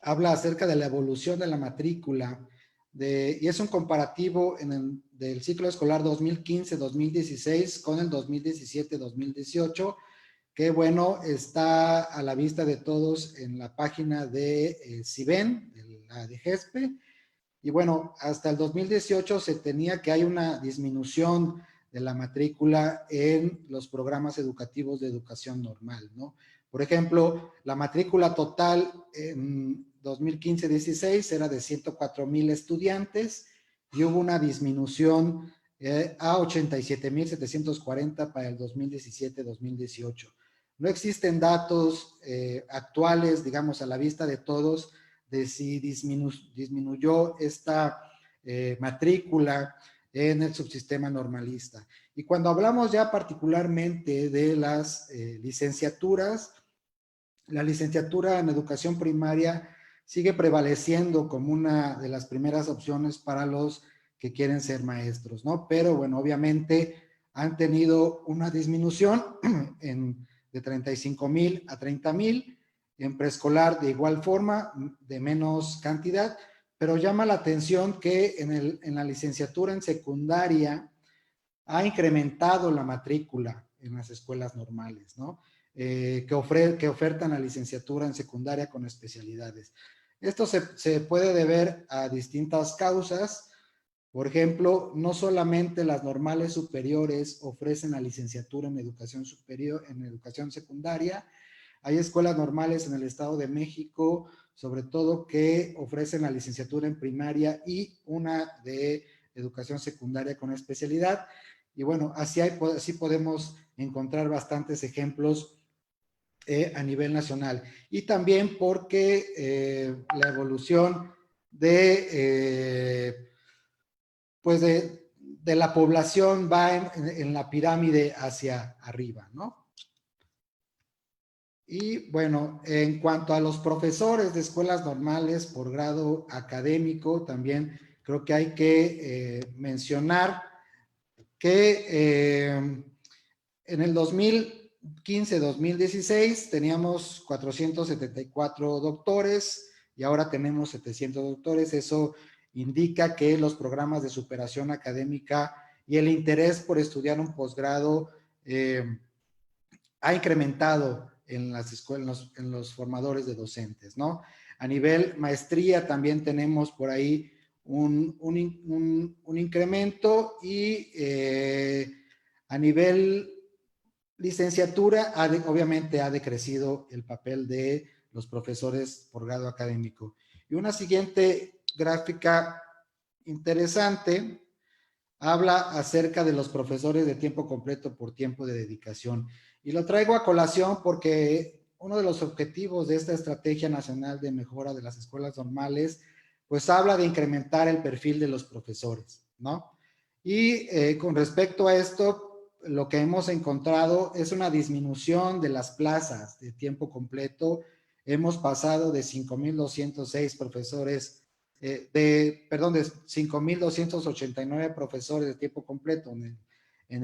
habla acerca de la evolución de la matrícula y es un comparativo del ciclo escolar 2015-2016 con el 2017-2018, que bueno, está a la vista de todos en la página de CIBEN, la de GESPE, y bueno, hasta el 2018 se tenía que hay una disminución de la matrícula en los programas educativos de educación normal, ¿no? Por ejemplo, la matrícula total en 2015-16 era de 104,000 estudiantes y hubo una disminución a 87,740 para el 2017-2018. No existen datos actuales, digamos, a la vista de todos, de si disminuyó esta matrícula en el subsistema normalista. Y cuando hablamos ya particularmente de las licenciaturas, la licenciatura en educación primaria sigue prevaleciendo como una de las primeras opciones para los que quieren ser maestros, ¿no? Pero bueno, obviamente han tenido una disminución de 35,000 a 30,000, en preescolar de igual forma, de menos cantidad, pero llama la atención que en la licenciatura en secundaria ha incrementado la matrícula en las escuelas normales, ¿no? Que ofertan la licenciatura en secundaria con especialidades. Esto se puede deber a distintas causas. Por ejemplo, no solamente las normales superiores ofrecen la licenciatura en educación superior, en educación secundaria. Hay escuelas normales en el Estado de México, sobre todo, que ofrecen la licenciatura en primaria y una de educación secundaria con especialidad. Y bueno, así podemos encontrar bastantes ejemplos a nivel nacional. Y también porque la evolución pues de la población va en la pirámide hacia arriba, ¿no? Y bueno, en cuanto a los profesores de escuelas normales por grado académico, también creo que hay que mencionar que en el 2015-2016 teníamos 474 doctores y ahora tenemos 700 doctores. Eso indica que los programas de superación académica y el interés por estudiar un posgrado ha incrementado en las escuelas, en los formadores de docentes, ¿no? A nivel maestría también tenemos por ahí un incremento y a nivel licenciatura obviamente ha decrecido el papel de los profesores por grado académico. Y una siguiente gráfica interesante habla acerca de los profesores de tiempo completo por tiempo de dedicación. Y lo traigo a colación porque uno de los objetivos de esta Estrategia Nacional de Mejora de las Escuelas Normales, pues habla de incrementar el perfil de los profesores, ¿no? Y con respecto a esto, lo que hemos encontrado es una disminución de las plazas de tiempo completo. Hemos pasado de 5,206 profesores de 5,289 profesores de tiempo completo en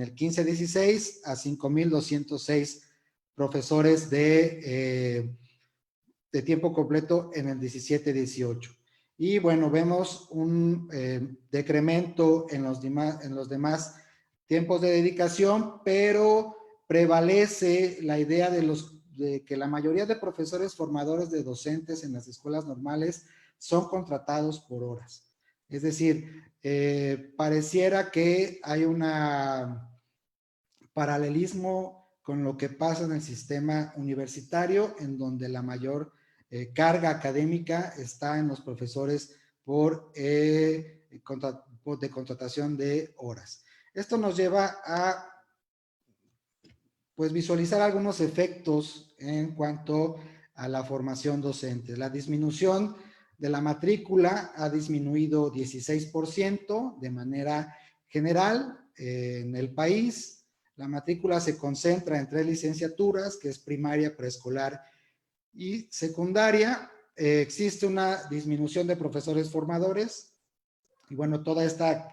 el 15-16 a 5,206 profesores de tiempo completo en el 17-18. Y bueno, vemos un decremento en los demás tiempos de dedicación, pero prevalece la idea de que la mayoría de profesores formadores de docentes en las escuelas normales son contratados por horas. Es decir, pareciera que hay un paralelismo con lo que pasa en el sistema universitario, en donde la mayor carga académica está en los profesores de contratación de horas. Esto nos lleva a pues visualizar algunos efectos en cuanto a la formación docente. La disminución de la matrícula ha disminuido 16% de manera general en el país. La matrícula se concentra en 3 licenciaturas, que es primaria, preescolar y secundaria. Existe una disminución de profesores formadores y bueno, toda esta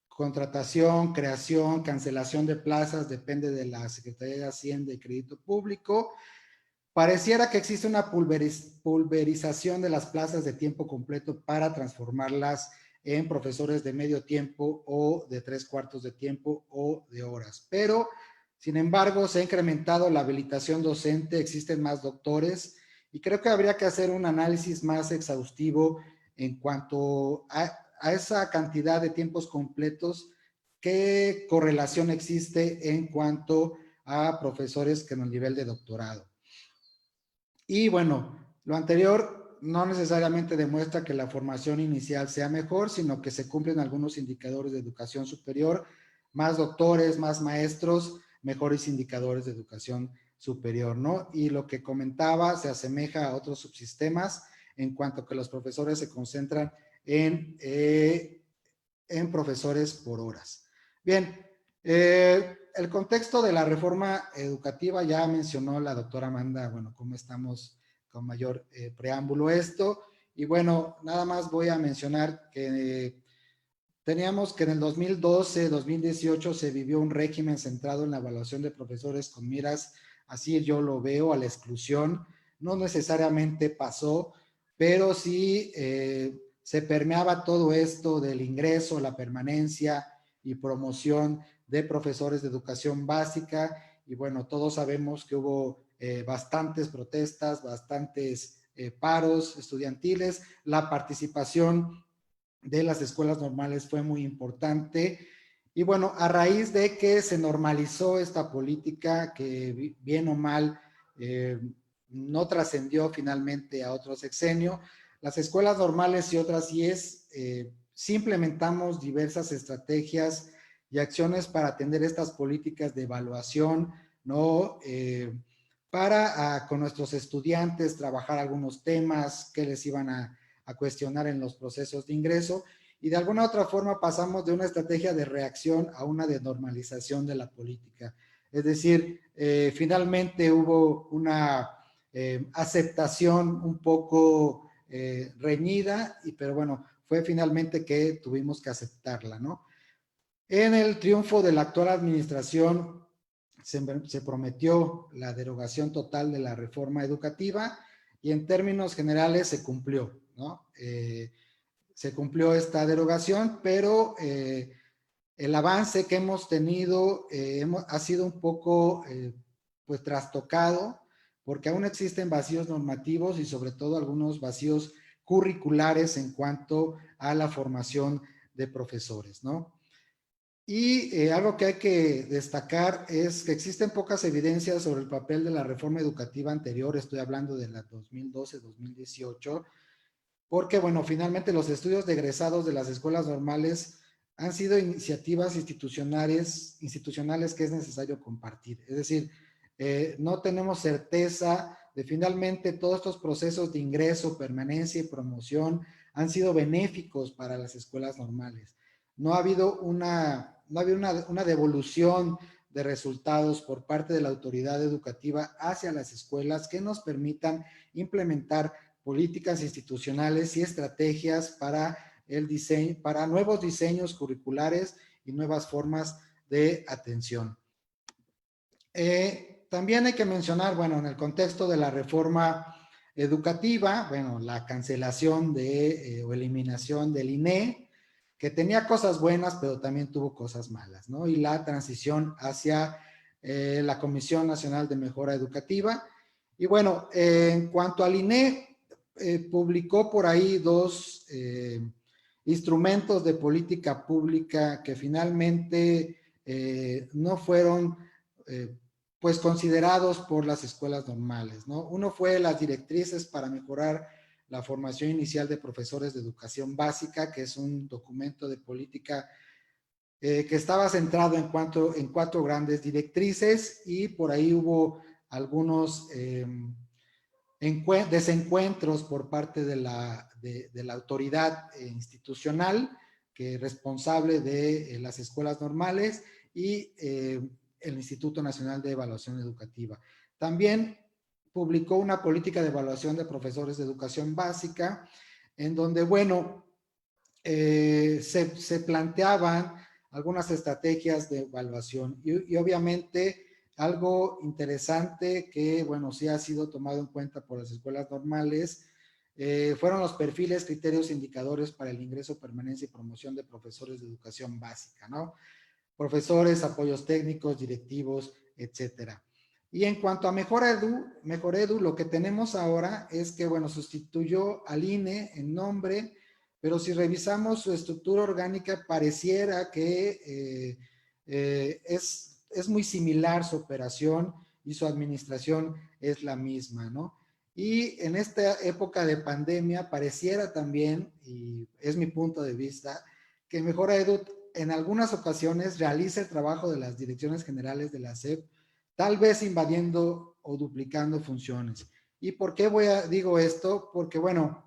contratación, creación, cancelación de plazas depende de la Secretaría de Hacienda y Crédito Público. Pareciera que existe una pulverización de las plazas de tiempo completo para transformarlas en profesores de medio tiempo o de 3/4 de tiempo o de horas. Pero, sin embargo, se ha incrementado la habilitación docente, existen más doctores y creo que habría que hacer un análisis más exhaustivo en cuanto a esa cantidad de tiempos completos, qué correlación existe en cuanto a profesores que en el nivel de doctorado. Y bueno, lo anterior no necesariamente demuestra que la formación inicial sea mejor, sino que se cumplen algunos indicadores de educación superior más doctores, más maestros, mejores indicadores de educación superior, ¿no? Y lo que comentaba se asemeja a otros subsistemas en cuanto a que los profesores se concentran en profesores por horas. Bien, el contexto de la reforma educativa ya mencionó la doctora Amanda, bueno, cómo estamos con mayor preámbulo esto. Y bueno, nada más voy a mencionar que teníamos que en el 2012, 2018 se vivió un régimen centrado en la evaluación de profesores con miras, así yo lo veo, a la exclusión. No necesariamente pasó, pero sí se permeaba todo esto del ingreso, la permanencia y promoción de profesores de educación básica. Y bueno, todos sabemos que hubo bastantes protestas, bastantes paros estudiantiles, la participación de las escuelas normales fue muy importante. Y bueno, a raíz de que se normalizó esta política que bien o mal no trascendió finalmente a otro sexenio, las escuelas normales y otras IES sí implementamos diversas estrategias y acciones para atender estas políticas de evaluación, ¿no? Para con nuestros estudiantes trabajar algunos temas que les iban a cuestionar en los procesos de ingreso, y de alguna otra forma pasamos de una estrategia de reacción a una de normalización de la política. Es decir, finalmente hubo una aceptación un poco reñida, pero bueno, fue finalmente que tuvimos que aceptarla, ¿no? En el triunfo de la actual administración se prometió la derogación total de la reforma educativa y en términos generales se cumplió, ¿no? Se cumplió esta derogación, pero el avance que hemos tenido ha sido un poco pues trastocado, porque aún existen vacíos normativos y sobre todo algunos vacíos curriculares en cuanto a la formación de profesores, ¿no? Y algo que hay que destacar es que existen pocas evidencias sobre el papel de la reforma educativa anterior, estoy hablando de la 2012-2018, porque, bueno, finalmente los estudios de egresados de las escuelas normales han sido iniciativas institucionales que es necesario compartir. Es decir, no tenemos certeza de finalmente todos estos procesos de ingreso, permanencia y promoción han sido benéficos para las escuelas normales. No ha habido una devolución de resultados por parte de la autoridad educativa hacia las escuelas que nos permitan implementar políticas institucionales y estrategias para el diseño, para nuevos diseños curriculares y nuevas formas de atención. También hay que mencionar, bueno, en el contexto de la reforma educativa, bueno, la cancelación o eliminación del INE, que tenía cosas buenas, pero también tuvo cosas malas, ¿no? Y la transición hacia la Comisión Nacional de Mejora Educativa. Y bueno, en cuanto al INE, publicó por ahí dos instrumentos de política pública que finalmente no fueron pues considerados por las escuelas normales, ¿no? Uno fue las directrices para mejorar la formación inicial de profesores de educación básica, que es un documento de política que estaba centrado en cuatro grandes directrices, y por ahí hubo algunos desencuentros por parte de la autoridad institucional que es responsable de las escuelas normales y el Instituto Nacional de Evaluación Educativa. También publicó una política de evaluación de profesores de educación básica, en donde, bueno, se planteaban algunas estrategias de evaluación y obviamente algo interesante que, bueno, sí ha sido tomado en cuenta por las escuelas normales, fueron los perfiles, criterios, indicadores para el ingreso, permanencia y promoción de profesores de educación básica, ¿no? Profesores, apoyos técnicos, directivos, etcétera. Y en cuanto a Mejor Edu, lo que tenemos ahora es que, bueno, sustituyó al INE en nombre, pero si revisamos su estructura orgánica, pareciera que es muy similar su operación y su administración es la misma, ¿no? Y en esta época de pandemia pareciera también, y es mi punto de vista, que Mejor Edu en algunas ocasiones realiza el trabajo de las direcciones generales de la SEP, tal vez invadiendo o duplicando funciones. ¿Y por qué digo esto? Porque, bueno,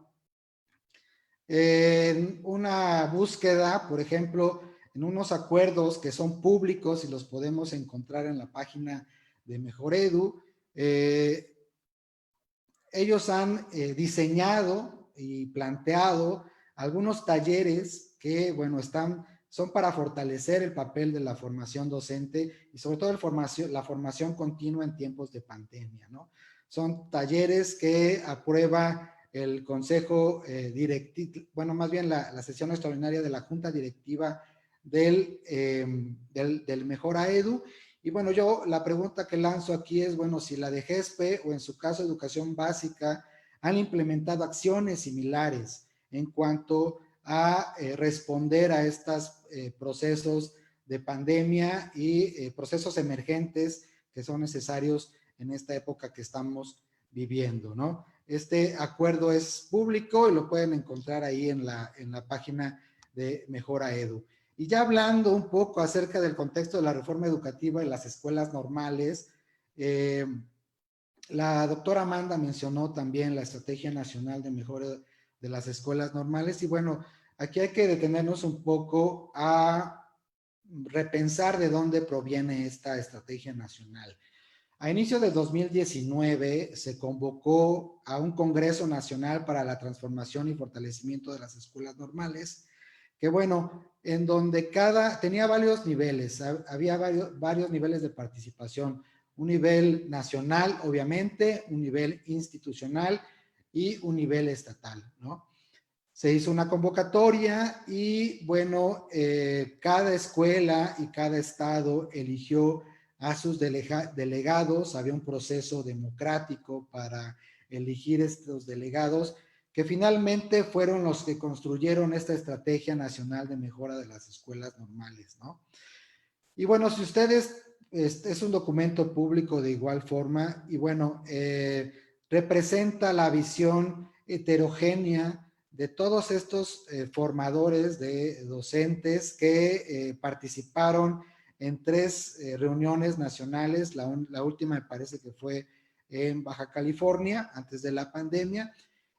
en una búsqueda, por ejemplo, en unos acuerdos que son públicos y los podemos encontrar en la página de Mejoredu, ellos han diseñado y planteado algunos talleres que, bueno, son para fortalecer el papel de la formación docente y sobre todo la formación continua en tiempos de pandemia, ¿no? Son talleres que aprueba el Consejo Directivo, bueno, más bien la sesión extraordinaria de la Junta Directiva del Mejora Edu. Y bueno, yo la pregunta que lanzo aquí es, bueno, si la de GESPE o en su caso Educación Básica han implementado acciones similares en cuanto a responder a estos procesos de pandemia y procesos emergentes que son necesarios en esta época que estamos viviendo, ¿no? Este acuerdo es público y lo pueden encontrar ahí en la página de Mejora Edu. Y ya hablando un poco acerca del contexto de la reforma educativa en las escuelas normales, la doctora Amanda mencionó también la Estrategia Nacional de Mejora de las Escuelas Normales y bueno, aquí hay que detenernos un poco a repensar de dónde proviene esta estrategia nacional. A inicio de 2019 se convocó a un Congreso Nacional para la Transformación y Fortalecimiento de las Escuelas Normales, que bueno, en donde tenía varios niveles, había varios niveles de participación, un nivel nacional, obviamente, un nivel institucional y un nivel estatal, ¿no? Se hizo una convocatoria y bueno, cada escuela y cada estado eligió a sus delegados, había un proceso democrático para elegir estos delegados, que finalmente fueron los que construyeron esta Estrategia Nacional de Mejora de las Escuelas Normales, ¿no? Y bueno, si ustedes, es un documento público de igual forma, y bueno, representa la visión heterogénea de todos estos formadores de docentes que participaron en 3 reuniones nacionales, la última me parece que fue en Baja California, antes de la pandemia,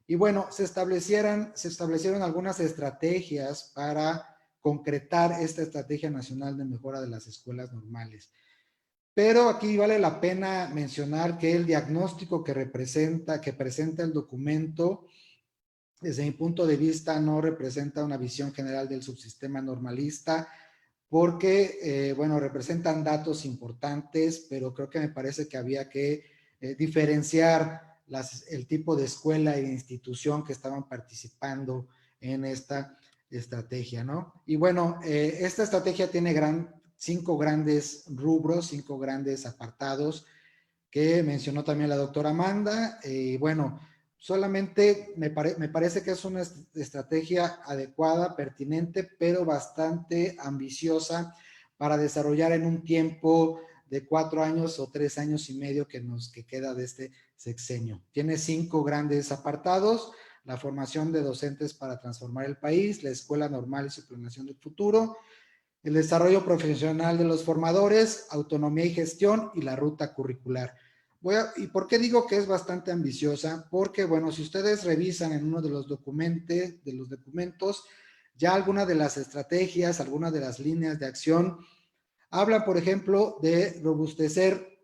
y bueno, se establecieron algunas estrategias para concretar esta Estrategia Nacional de Mejora de las Escuelas Normales. Pero aquí vale la pena mencionar que el diagnóstico que presenta el documento, desde mi punto de vista, no representa una visión general del subsistema normalista, porque, bueno, representan datos importantes, pero creo que me parece que había que diferenciar el tipo de escuela e institución que estaban participando en esta estrategia, ¿no? Y bueno, esta estrategia tiene 5 grandes rubros, 5 grandes apartados que mencionó también la doctora Amanda. Y bueno, solamente me parece que es una estrategia adecuada, pertinente, pero bastante ambiciosa para desarrollar en un tiempo de 4 años o 3 años y medio que queda de este sexenio. Tiene 5 grandes apartados: la formación de docentes para transformar el país, la escuela normal y su planeación del futuro, el desarrollo profesional de los formadores, autonomía y gestión, y la ruta curricular. ¿Y por qué digo que es bastante ambiciosa? Porque, bueno, si ustedes revisan en uno de los documentos, ya algunas de las estrategias, algunas de las líneas de acción, habla, por ejemplo, de robustecer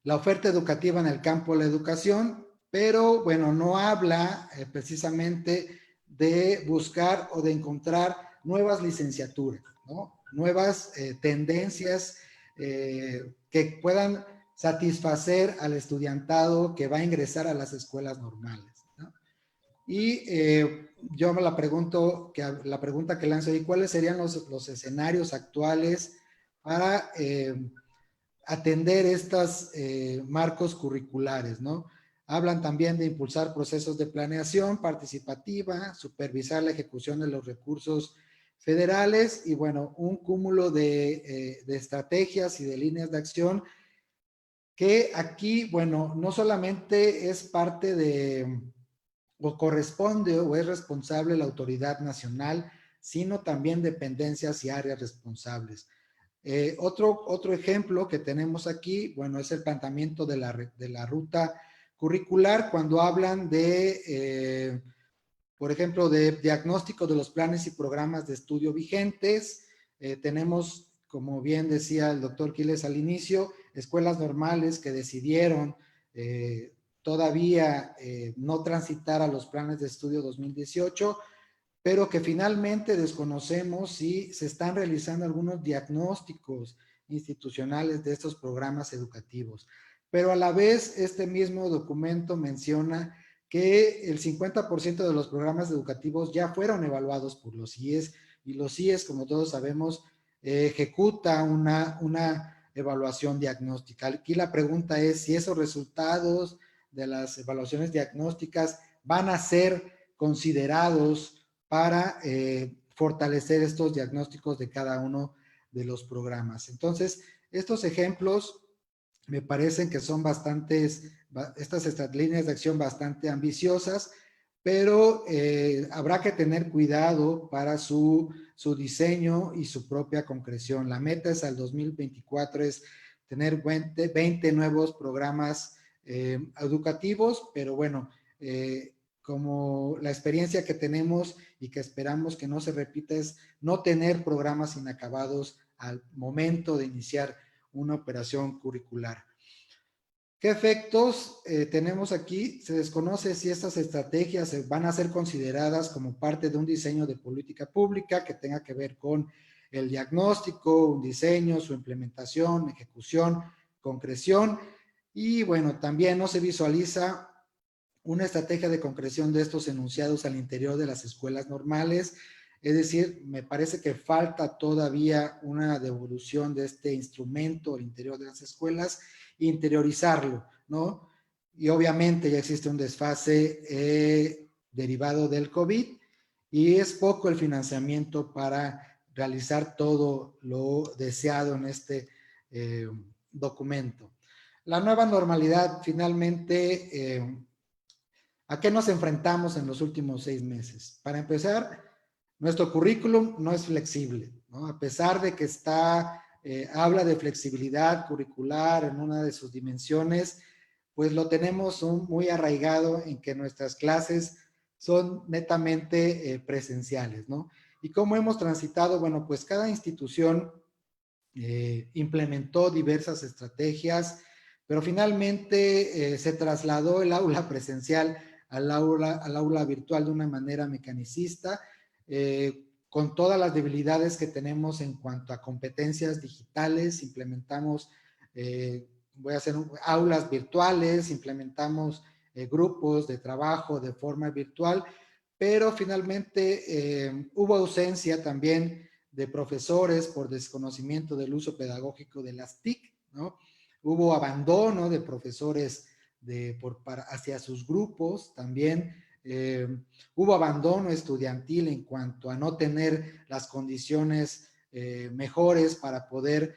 la oferta educativa en el campo de la educación, pero, bueno, no habla precisamente de buscar o de encontrar nuevas licenciaturas, ¿no? Nuevas tendencias que puedan satisfacer al estudiantado que va a ingresar a las escuelas normales, ¿no? Y yo la pregunta que lanzo ahí, ¿cuáles serían los escenarios actuales para atender estos marcos curriculares, ¿no? Hablan también de impulsar procesos de planeación participativa, supervisar la ejecución de los recursos federales y, bueno, un cúmulo de estrategias y de líneas de acción que aquí, bueno, no solamente es parte de, o corresponde o es responsable la autoridad nacional, sino también dependencias y áreas responsables. Otro ejemplo que tenemos aquí, bueno, es el planteamiento de la ruta curricular cuando hablan de, por ejemplo, de diagnóstico de los planes y programas de estudio vigentes. Tenemos, como bien decía el doctor Quiles al inicio, escuelas normales que decidieron todavía no transitar a los planes de estudio 2018, pero que finalmente desconocemos si se están realizando algunos diagnósticos institucionales de estos programas educativos. Pero a la vez, este mismo documento menciona que el 50% de los programas educativos ya fueron evaluados por los CIES, y los CIES, como todos sabemos, ejecuta una evaluación diagnóstica. Aquí la pregunta es si esos resultados de las evaluaciones diagnósticas van a ser considerados para fortalecer estos diagnósticos de cada uno de los programas. Entonces, estos ejemplos me parecen que son estas líneas de acción bastante ambiciosas, pero habrá que tener cuidado para su diseño y su propia concreción. La meta es al 2024 es tener 20 nuevos programas educativos, pero bueno, como la experiencia que tenemos y que esperamos que no se repita es no tener programas inacabados al momento de iniciar una operación curricular. ¿Qué efectos tenemos aquí? Se desconoce si estas estrategias van a ser consideradas como parte de un diseño de política pública que tenga que ver con el diagnóstico, un diseño, su implementación, ejecución, concreción. Y bueno, también no se visualiza una estrategia de concreción de estos enunciados al interior de las escuelas normales. Es decir, me parece que falta todavía una devolución de este instrumento al interior de las escuelas, interiorizarlo, ¿no? Y obviamente ya existe un desfase derivado del COVID y es poco el financiamiento para realizar todo lo deseado en este documento. La nueva normalidad, finalmente, ¿a qué nos enfrentamos en los últimos 6 meses? Para empezar, nuestro currículum no es flexible, ¿no? A pesar de que habla de flexibilidad curricular en una de sus dimensiones, pues lo tenemos muy arraigado en que nuestras clases son netamente presenciales, ¿no? ¿Y cómo hemos transitado? Bueno, pues cada institución implementó diversas estrategias, pero finalmente se trasladó el aula presencial al aula virtual de una manera mecanicista, con todas las debilidades que tenemos en cuanto a competencias digitales. Implementamos, aulas virtuales, implementamos grupos de trabajo de forma virtual, pero finalmente hubo ausencia también de profesores por desconocimiento del uso pedagógico de las TIC, ¿no? Hubo abandono de profesores hacia sus grupos también. Hubo abandono estudiantil en cuanto a no tener las condiciones mejores para poder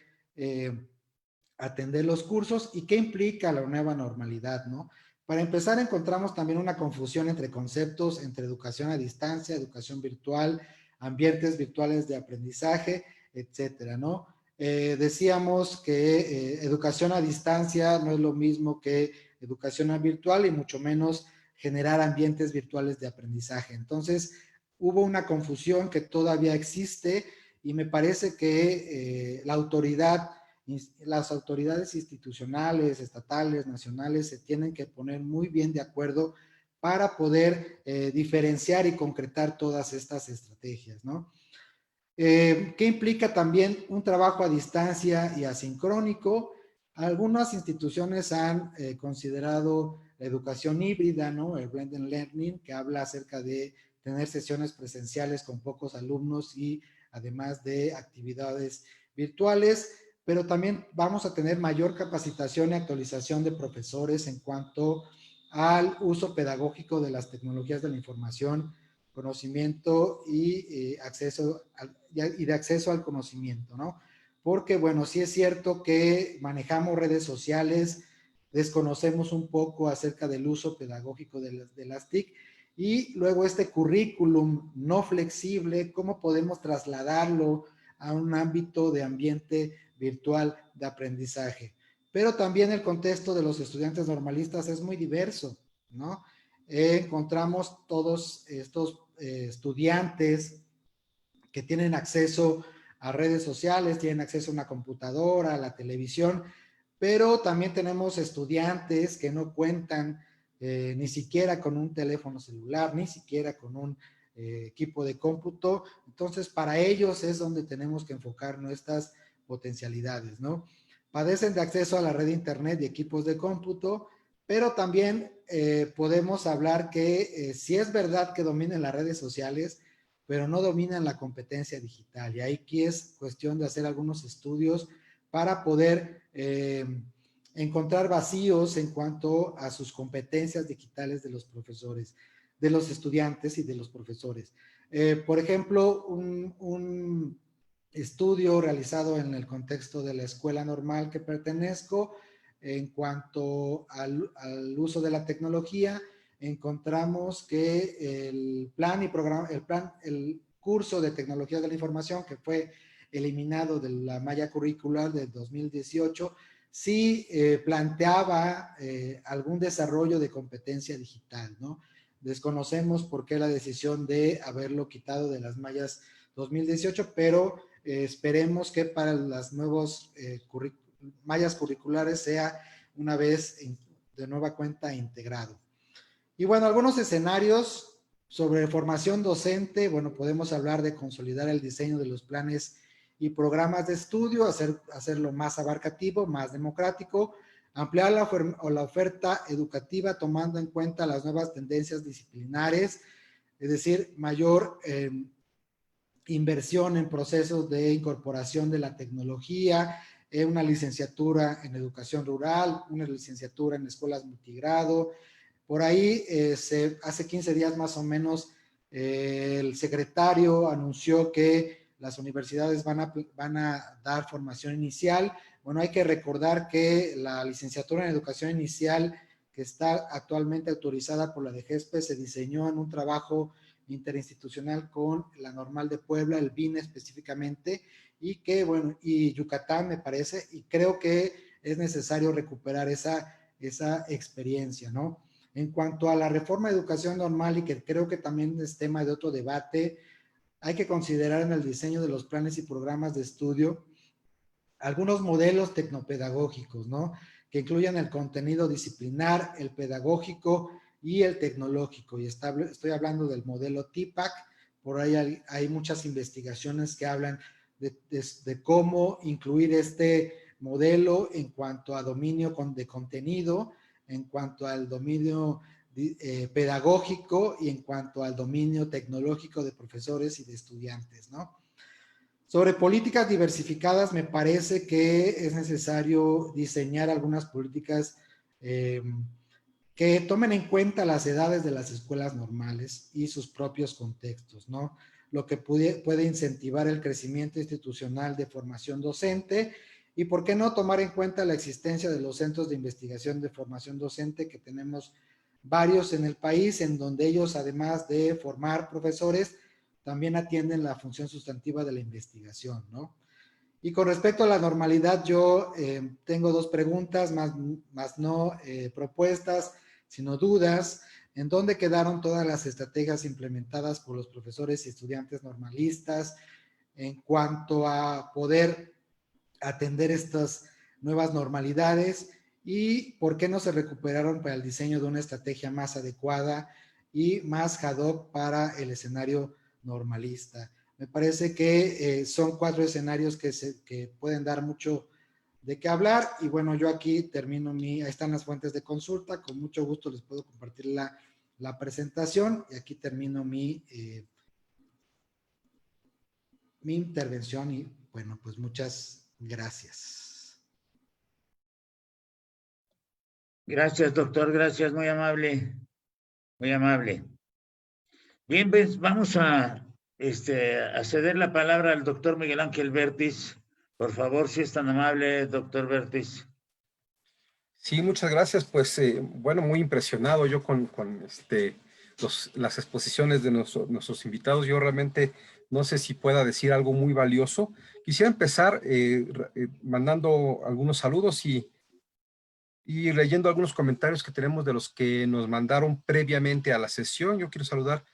atender los cursos. ¿Y qué implica la nueva normalidad, no? Para empezar, encontramos también una confusión entre conceptos, entre educación a distancia, educación virtual, ambientes virtuales de aprendizaje, etcétera, ¿no? Decíamos que educación a distancia no es lo mismo que educación virtual y mucho menos generar ambientes virtuales de aprendizaje. Entonces, hubo una confusión que todavía existe y me parece que las autoridades institucionales, estatales, nacionales, se tienen que poner muy bien de acuerdo para poder diferenciar y concretar todas estas estrategias, ¿no? ¿Qué implica también un trabajo a distancia y asincrónico? Algunas instituciones han considerado la educación híbrida, ¿no? El blended learning, que habla acerca de tener sesiones presenciales con pocos alumnos y además de actividades virtuales, pero también vamos a tener mayor capacitación y actualización de profesores en cuanto al uso pedagógico de las tecnologías de la información, conocimiento y de acceso al conocimiento, ¿no? Porque, bueno, sí es cierto que manejamos redes sociales, desconocemos un poco acerca del uso pedagógico de las TIC Y luego este currículum no flexible, ¿cómo podemos trasladarlo a un ámbito de ambiente virtual de aprendizaje? Pero también el contexto de los estudiantes normalistas es muy diverso, ¿no? Encontramos todos estos estudiantes que tienen acceso a redes sociales, tienen acceso a una computadora, a la televisión, pero también tenemos estudiantes que no cuentan ni siquiera con un teléfono celular, ni siquiera con un equipo de cómputo. Entonces, para ellos es donde tenemos que enfocar nuestras potencialidades, ¿no? Padecen de acceso a la red de internet y equipos de cómputo, pero también podemos hablar que sí es verdad que dominen las redes sociales, pero no dominan la competencia digital. Y aquí es cuestión de hacer algunos estudios para poder encontrar vacíos en cuanto a sus competencias digitales de los profesores, de los estudiantes y de los profesores. Por ejemplo, un estudio realizado en el contexto de la escuela normal que pertenezco, en cuanto al uso de la tecnología, encontramos que el plan y programa, el curso de tecnologías de la información que fue eliminado de la malla curricular de 2018, sí planteaba algún desarrollo de competencia digital, ¿no? Desconocemos por qué la decisión de haberlo quitado de las mallas 2018, pero esperemos que para las nuevas mallas curriculares sea una vez de nueva cuenta integrado. Y bueno, algunos escenarios sobre formación docente, bueno, podemos hablar de consolidar el diseño de los planes y programas de estudio, hacerlo más abarcativo, más democrático, ampliar la oferta educativa tomando en cuenta las nuevas tendencias disciplinares, es decir, mayor inversión en procesos de incorporación de la tecnología, una licenciatura en educación rural, una licenciatura en escuelas multigrado. Por ahí, hace 15 días más o menos, el secretario anunció que las universidades van a dar formación inicial. Bueno, hay que recordar que la licenciatura en educación inicial, que está actualmente autorizada por la DGESPE, se diseñó en un trabajo interinstitucional con la Normal de Puebla, el BINE específicamente, y que, bueno, y Yucatán me parece, y creo que es necesario recuperar esa experiencia, ¿no? En cuanto a la reforma de educación normal, y que creo que también es tema de otro debate, hay que considerar en el diseño de los planes y programas de estudio algunos modelos tecnopedagógicos, ¿no? Que incluyan el contenido disciplinar, el pedagógico y el tecnológico. Y estoy hablando del modelo TIPAC. Por ahí hay muchas investigaciones que hablan de cómo incluir este modelo en cuanto a dominio de contenido, en cuanto al dominio pedagógico y en cuanto al dominio tecnológico de profesores y de estudiantes, ¿no? Sobre políticas diversificadas, me parece que es necesario diseñar algunas políticas que tomen en cuenta las edades de las escuelas normales y sus propios contextos, ¿no? Lo que puede incentivar el crecimiento institucional de formación docente y, ¿por qué no tomar en cuenta la existencia de los centros de investigación de formación docente, que tenemos varios en el país, en donde ellos, además de formar profesores, también atienden la función sustantiva de la investigación, ¿no? Y con respecto a la normalidad, yo tengo dos preguntas, más no propuestas, sino dudas. ¿En dónde quedaron todas las estrategias implementadas por los profesores y estudiantes normalistas en cuanto a poder atender estas nuevas normalidades? ¿Y por qué no se recuperaron para el diseño de una estrategia más adecuada y más ad hoc para el escenario normalista? Me parece que son 4 escenarios que pueden dar mucho de qué hablar. Y bueno, yo aquí termino ahí están las fuentes de consulta. Con mucho gusto les puedo compartir la presentación. Y aquí termino mi intervención. Y bueno, pues muchas gracias. Gracias, doctor. Gracias, muy amable. Muy amable. Bien, pues vamos a ceder la palabra al doctor Miguel Ángel Vértiz. Por favor, si es tan amable, doctor Vértiz. Sí, muchas gracias. Pues, bueno, muy impresionado yo con las exposiciones de nuestros invitados. Yo realmente no sé si pueda decir algo muy valioso. Quisiera empezar mandando algunos saludos y leyendo algunos comentarios que tenemos de los que nos mandaron previamente a la sesión. Yo quiero saludar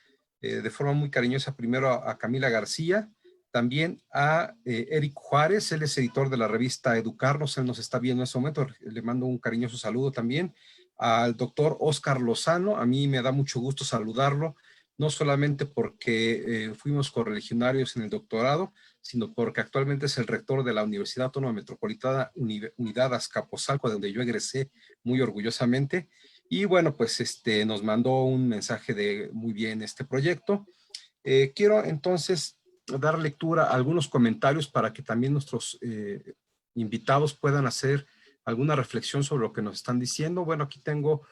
de forma muy cariñosa primero a Camila García, también a Eric Juárez, él es editor de la revista Educarnos, él nos está viendo en este momento, le mando un cariñoso saludo también. Al doctor Oscar Lozano, a mí me da mucho gusto saludarlo, no solamente porque fuimos correligionarios en el doctorado, sino porque actualmente es el rector de la Universidad Autónoma Metropolitana Unidad Azcapotzalco, de donde yo egresé muy orgullosamente. Y bueno, pues nos mandó un mensaje de muy bien este proyecto. Quiero entonces dar lectura a algunos comentarios para que también nuestros invitados puedan hacer alguna reflexión sobre lo que nos están diciendo. Bueno, aquí tengo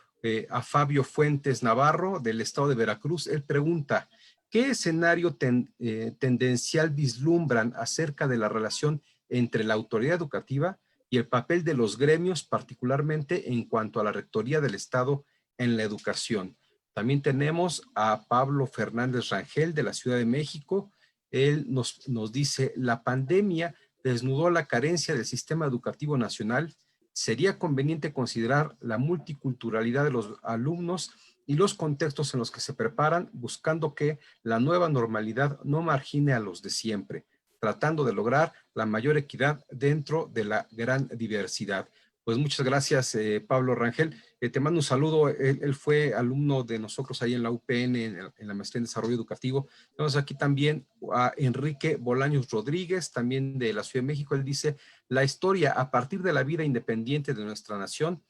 a Fabio Fuentes Navarro del estado de Veracruz. Él pregunta, ¿qué escenario tendencial vislumbran acerca de la relación entre la autoridad educativa y el papel de los gremios, particularmente en cuanto a la rectoría del Estado en la educación? También tenemos a Pablo Fernández Rangel de la Ciudad de México. Él nos dice, la pandemia desnudó la carencia del sistema educativo nacional. Sería conveniente considerar la multiculturalidad de los alumnos y los contextos en los que se preparan, buscando que la nueva normalidad no margine a los de siempre, tratando de lograr la mayor equidad dentro de la gran diversidad. Pues muchas gracias, Pablo Rangel. Te mando un saludo. Él fue alumno de nosotros ahí en la UPN, en la maestría en desarrollo educativo. Tenemos aquí también a Enrique Bolaños Rodríguez, también de la Ciudad de México. Él dice, la historia a partir de la vida independiente de nuestra nación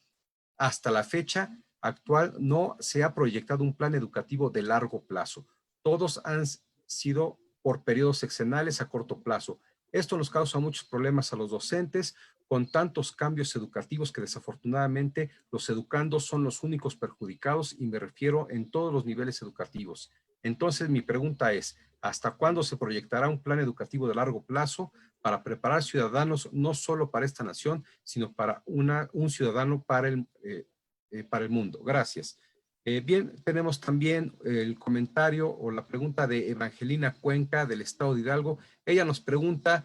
hasta la fecha actual no se ha proyectado un plan educativo de largo plazo. Todos han sido por periodos sexenales a corto plazo. Esto nos causa muchos problemas a los docentes, con tantos cambios educativos que desafortunadamente los educandos son los únicos perjudicados, y me refiero en todos los niveles educativos. Entonces mi pregunta es, ¿hasta cuándo se proyectará un plan educativo de largo plazo para preparar ciudadanos no solo para esta nación, sino para un ciudadano para el mundo? Gracias. Bien, tenemos también el comentario o la pregunta de Evangelina Cuenca del estado de Hidalgo. Ella nos pregunta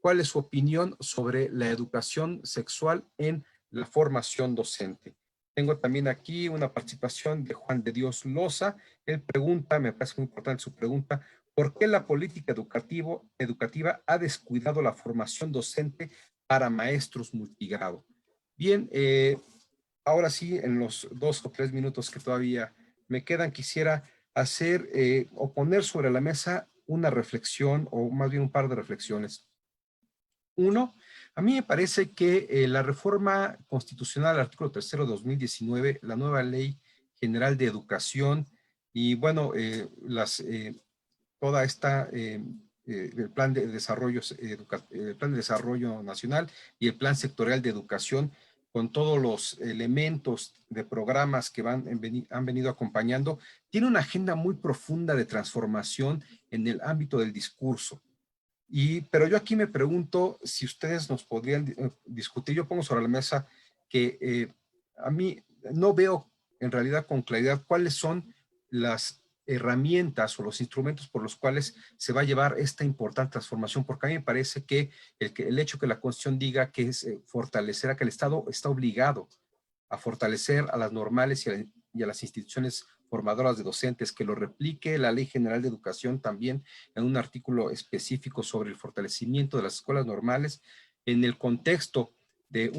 ¿cuál es su opinión sobre la educación sexual en la formación docente? Tengo también aquí una participación de Juan de Dios Loza. Él pregunta, me parece muy importante su pregunta, ¿por qué la política educativa ha descuidado la formación docente para maestros multigrado? Bien, ahora sí, en los 2 o 3 minutos que todavía me quedan, quisiera hacer o poner sobre la mesa una reflexión, o más bien un par de reflexiones. Uno, a mí me parece que la reforma constitucional, artículo 3 de 2019, la nueva Ley General de Educación y bueno, toda esta, el plan de desarrollo nacional y el plan sectorial de educación, con todos los elementos de programas que han venido acompañando, tiene una agenda muy profunda de transformación en el ámbito del discurso. Pero yo aquí me pregunto si ustedes nos podrían discutir. Yo pongo sobre la mesa que a mí no veo en realidad con claridad cuáles son las herramientas o los instrumentos por los cuales se va a llevar esta importante transformación, porque a mí me parece que el hecho que la Constitución diga que es fortalecer, que el Estado está obligado a fortalecer a las normales y a las instituciones formadoras de docentes, que lo replique la Ley General de Educación también en un artículo específico sobre el fortalecimiento de las escuelas normales en el contexto de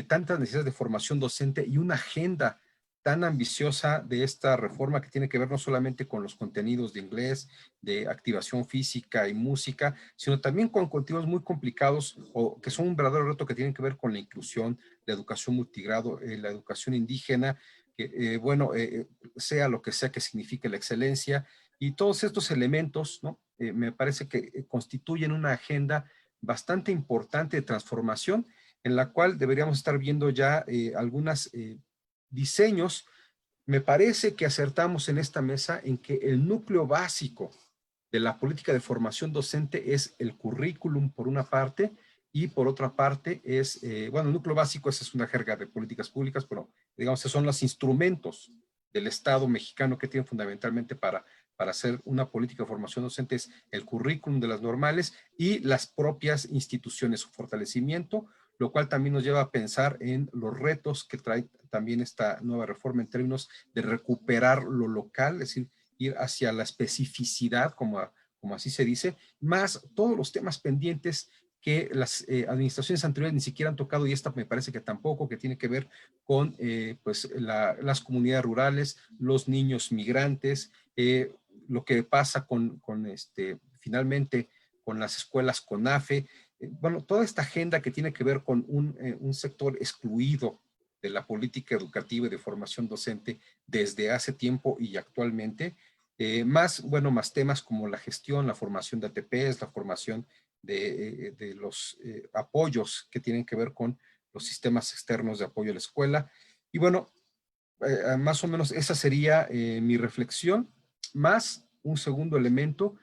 tantas necesidades de formación docente y una agenda tan ambiciosa de esta reforma que tiene que ver no solamente con los contenidos de inglés, de activación física y música, sino también con contenidos muy complicados o que son un verdadero reto que tienen que ver con la inclusión, la educación multigrado, la educación indígena, que sea lo que sea que signifique la excelencia, y todos estos elementos, ¿no? Me parece que constituyen una agenda bastante importante de transformación en la cual deberíamos estar viendo ya algunas diseños. Me parece que acertamos en esta mesa en que el núcleo básico de la política de formación docente es el currículum por una parte, y por otra parte es, el núcleo básico, esa es una jerga de políticas públicas, pero digamos que son los instrumentos del Estado mexicano que tiene fundamentalmente para hacer una política de formación docente es el currículum de las normales y las propias instituciones, su fortalecimiento, lo cual también nos lleva a pensar en los retos que trae también esta nueva reforma en términos de recuperar lo local, es decir, ir hacia la especificidad, como así se dice, más todos los temas pendientes que las administraciones anteriores ni siquiera han tocado, y esta me parece que tampoco, que tiene que ver con pues las comunidades rurales, los niños migrantes, lo que pasa finalmente con las escuelas CONAFE, bueno, toda esta agenda que tiene que ver con un sector excluido de la política educativa y de formación docente desde hace tiempo y actualmente, más temas como la gestión, la formación de ATPs, la formación de los apoyos que tienen que ver con los sistemas externos de apoyo a la escuela. Y bueno, más o menos esa sería mi reflexión, más un segundo elemento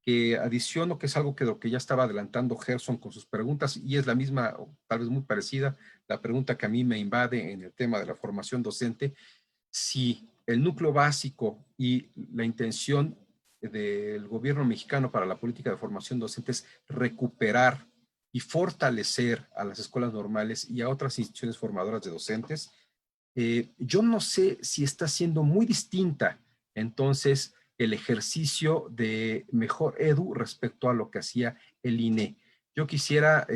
que adiciono, que es algo que lo que ya estaba adelantando Gerson con sus preguntas, y es la misma, o tal vez muy parecida, la pregunta que a mí me invade en el tema de la formación docente: si el núcleo básico y la intención del gobierno mexicano para la política de formación docente es recuperar y fortalecer a las escuelas normales y a otras instituciones formadoras de docentes, yo no sé si está siendo muy distinta entonces el ejercicio de mejor edu respecto a lo que hacía el INE. Yo quisiera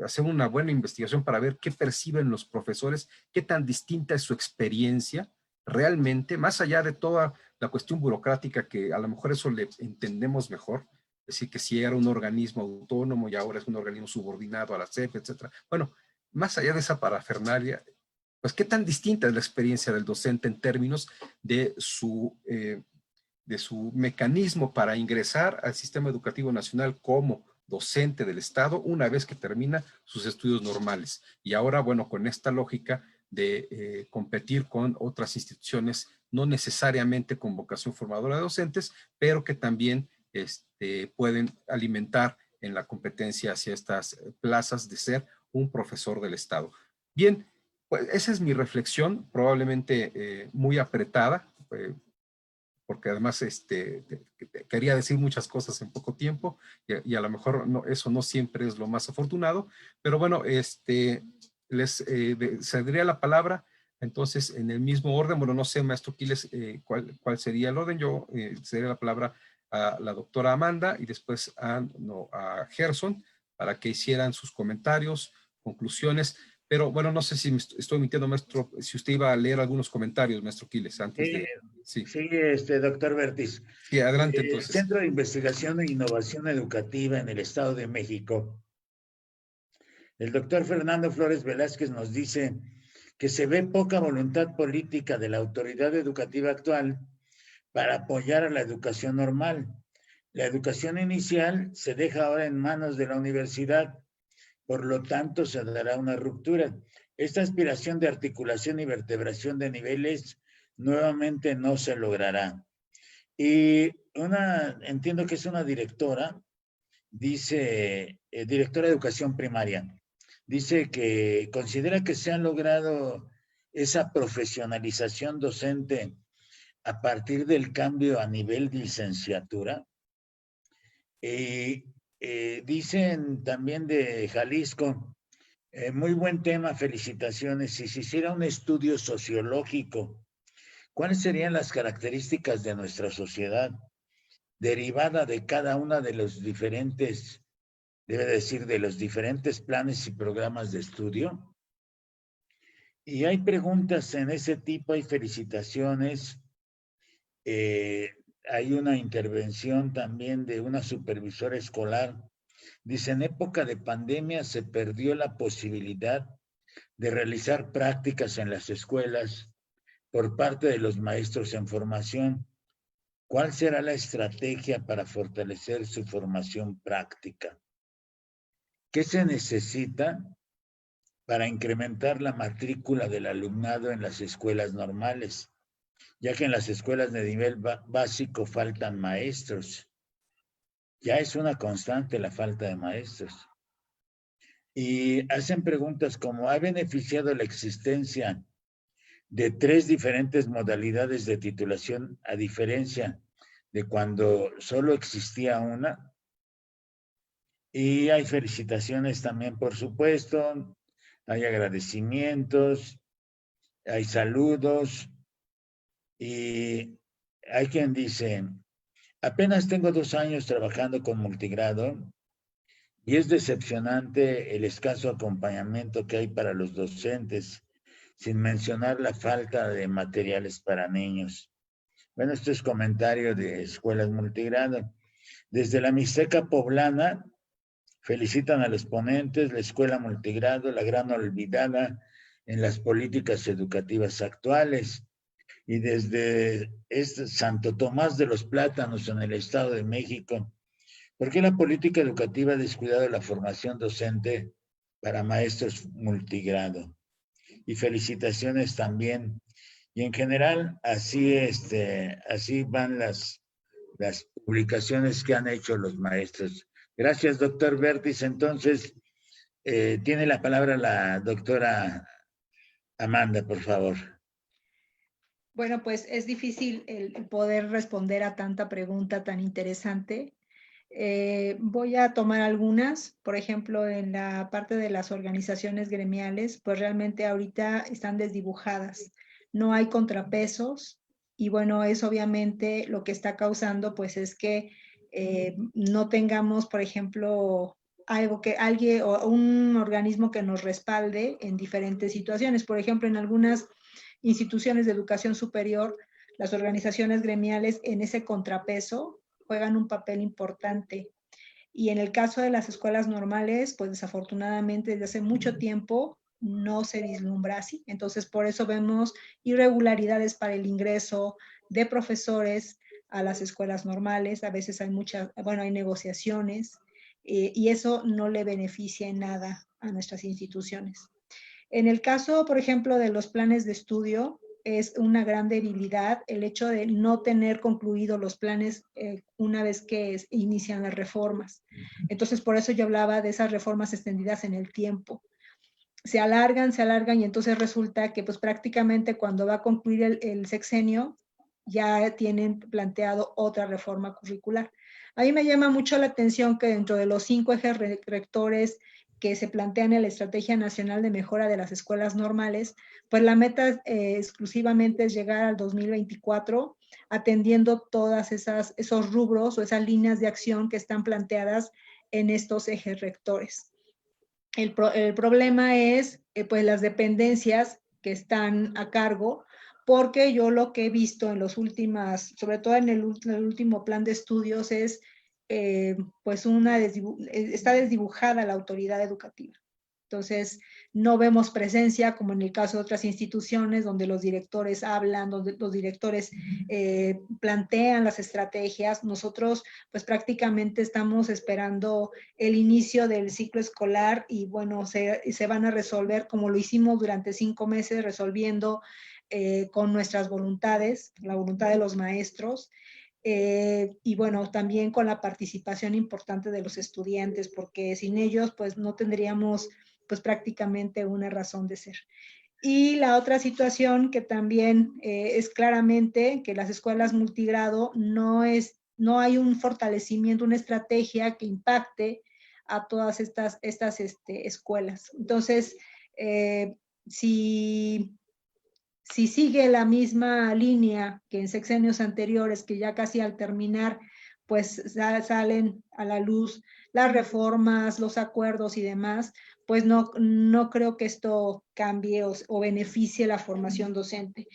hacer una buena investigación para ver qué perciben los profesores, qué tan distinta es su experiencia realmente, más allá de toda la cuestión burocrática, que a lo mejor eso le entendemos mejor, es decir, que si era un organismo autónomo y ahora es un organismo subordinado a la CEP, etcétera. Bueno, más allá de esa parafernalia, pues qué tan distinta es la experiencia del docente en términos de su mecanismo para ingresar al sistema educativo nacional como docente del Estado una vez que termina sus estudios normales. Y ahora, bueno, con esta lógica de competir con otras instituciones, no necesariamente con vocación formadora de docentes, pero que también pueden alimentar en la competencia hacia estas plazas de ser un profesor del Estado. Bien, pues esa es mi reflexión, probablemente muy apretada, porque además quería decir muchas cosas en poco tiempo y a lo mejor eso no siempre es lo más afortunado, pero bueno, les cedería la palabra entonces en el mismo orden. Bueno, no sé, maestro Quiles, cuál sería el orden. Yo cedería la palabra a la doctora Amanda y después a Gerson para que hicieran sus comentarios, conclusiones. Pero bueno, no sé si me estoy mintiendo, maestro, si usted iba a leer algunos comentarios, maestro Quiles, antes de... Sí, doctor Bertis. Sí, adelante entonces. Centro de Investigación e Innovación Educativa en el Estado de México. El doctor Fernando Flores Velázquez nos dice que se ve poca voluntad política de la autoridad educativa actual para apoyar a la educación normal. La educación inicial se deja ahora en manos de la universidad, por lo tanto se dará una ruptura. Esta aspiración de articulación y vertebración de niveles nuevamente no se logrará. Y entiendo que es una directora, dice, directora de educación primaria, dice que considera que se ha logrado esa profesionalización docente a partir del cambio a nivel de licenciatura. Dicen también de Jalisco, muy buen tema, felicitaciones. Si se hiciera un estudio sociológico, ¿cuáles serían las características de nuestra sociedad derivada de cada una de los diferentes, debe decir, de los diferentes planes y programas de estudio? Y hay preguntas en ese tipo, hay felicitaciones. Hay una intervención también de una supervisora escolar. Dice, en época de pandemia se perdió la posibilidad de realizar prácticas en las escuelas por parte de los maestros en formación. ¿Cuál será la estrategia para fortalecer su formación práctica? ¿Qué se necesita para incrementar la matrícula del alumnado en las escuelas normales? Ya que en las escuelas de nivel básico faltan maestros. Ya es una constante la falta de maestros. Y hacen preguntas como, ¿ha beneficiado la existencia de 3 diferentes modalidades de titulación, a diferencia de cuando solo existía una. Y hay felicitaciones también, por supuesto, hay agradecimientos, hay saludos, y hay quien dice: apenas tengo 2 años trabajando con multigrado y es decepcionante el escaso acompañamiento que hay para los docentes, sin mencionar la falta de materiales para niños. Bueno, esto es comentario de escuelas multigrado. Desde la Mixteca Poblana felicitan a los ponentes, la escuela multigrado, la gran olvidada en las políticas educativas actuales. Y desde Santo Tomás de los Plátanos, en el Estado de México, ¿por qué la política educativa ha descuidado la formación docente para maestros multigrado? Y felicitaciones también. Y en general, así van las publicaciones que han hecho los maestros. Gracias, doctor Bertis. Entonces, tiene la palabra la doctora Amanda, por favor. Bueno, pues es difícil el poder responder a tanta pregunta tan interesante. Voy a tomar algunas, por ejemplo, en la parte de las organizaciones gremiales, pues realmente ahorita están desdibujadas, no hay contrapesos y bueno, es obviamente lo que está causando pues es que no tengamos, por ejemplo, algo que alguien o un organismo que nos respalde en diferentes situaciones. Por ejemplo, en algunas instituciones de educación superior, las organizaciones gremiales en ese contrapeso juegan un papel importante. Y en el caso de las escuelas normales, pues desafortunadamente desde hace mucho tiempo no se vislumbra así. Entonces, por eso vemos irregularidades para el ingreso de profesores a las escuelas normales. A veces hay hay negociaciones y eso no le beneficia en nada a nuestras instituciones. En el caso, por ejemplo, de los planes de estudio, es una gran debilidad el hecho de no tener concluido los planes una vez que inician las reformas. Entonces, por eso yo hablaba de esas reformas extendidas en el tiempo. Se alargan y entonces resulta que pues prácticamente cuando va a concluir el sexenio ya tienen planteado otra reforma curricular. A mí me llama mucho la atención que dentro de los 5 ejes rectores que se plantean en la Estrategia Nacional de Mejora de las Escuelas Normales, pues la meta exclusivamente es llegar al 2024 atendiendo todas esos rubros o esas líneas de acción que están planteadas en estos ejes rectores. El problema es pues las dependencias que están a cargo, porque yo lo que he visto en los últimas, sobre todo en el último plan de estudios es pues está desdibujada la autoridad educativa. Entonces, no vemos presencia como en el caso de otras instituciones donde los directores hablan, donde los directores plantean las estrategias. Nosotros, pues prácticamente estamos esperando el inicio del ciclo escolar y bueno, se van a resolver como lo hicimos durante 5 meses, resolviendo con nuestras voluntades, la voluntad de los maestros. Y bueno, también con la participación importante de los estudiantes, porque sin ellos pues no tendríamos pues prácticamente una razón de ser. Y la otra situación que también es claramente que las escuelas multigrado no hay un fortalecimiento, una estrategia que impacte a todas estas escuelas. Entonces, si sigue la misma línea que en sexenios anteriores, que ya casi al terminar, pues salen a la luz las reformas, los acuerdos y demás, pues no creo que esto cambie o beneficie la formación docente.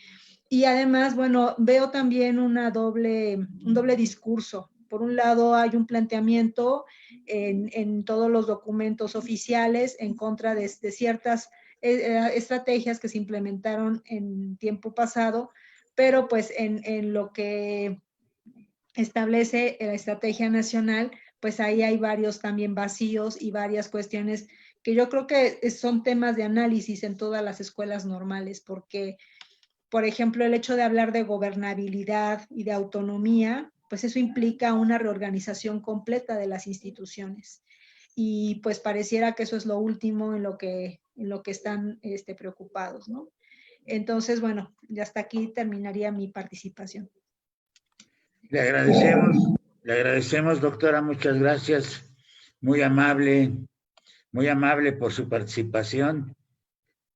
Y además, bueno, veo también un doble discurso. Por un lado, hay un planteamiento en todos los documentos oficiales en contra de ciertas estrategias que se implementaron en tiempo pasado, pero pues en lo que establece la estrategia nacional, pues ahí hay varios también vacíos y varias cuestiones que yo creo que son temas de análisis en todas las escuelas normales, porque, por ejemplo, el hecho de hablar de gobernabilidad y de autonomía, pues eso implica una reorganización completa de las instituciones. Y pues pareciera que eso es lo último en lo que están preocupados, ¿no? Entonces, bueno, ya hasta aquí terminaría mi participación. Le agradecemos, doctora, muchas gracias. Muy amable por su participación,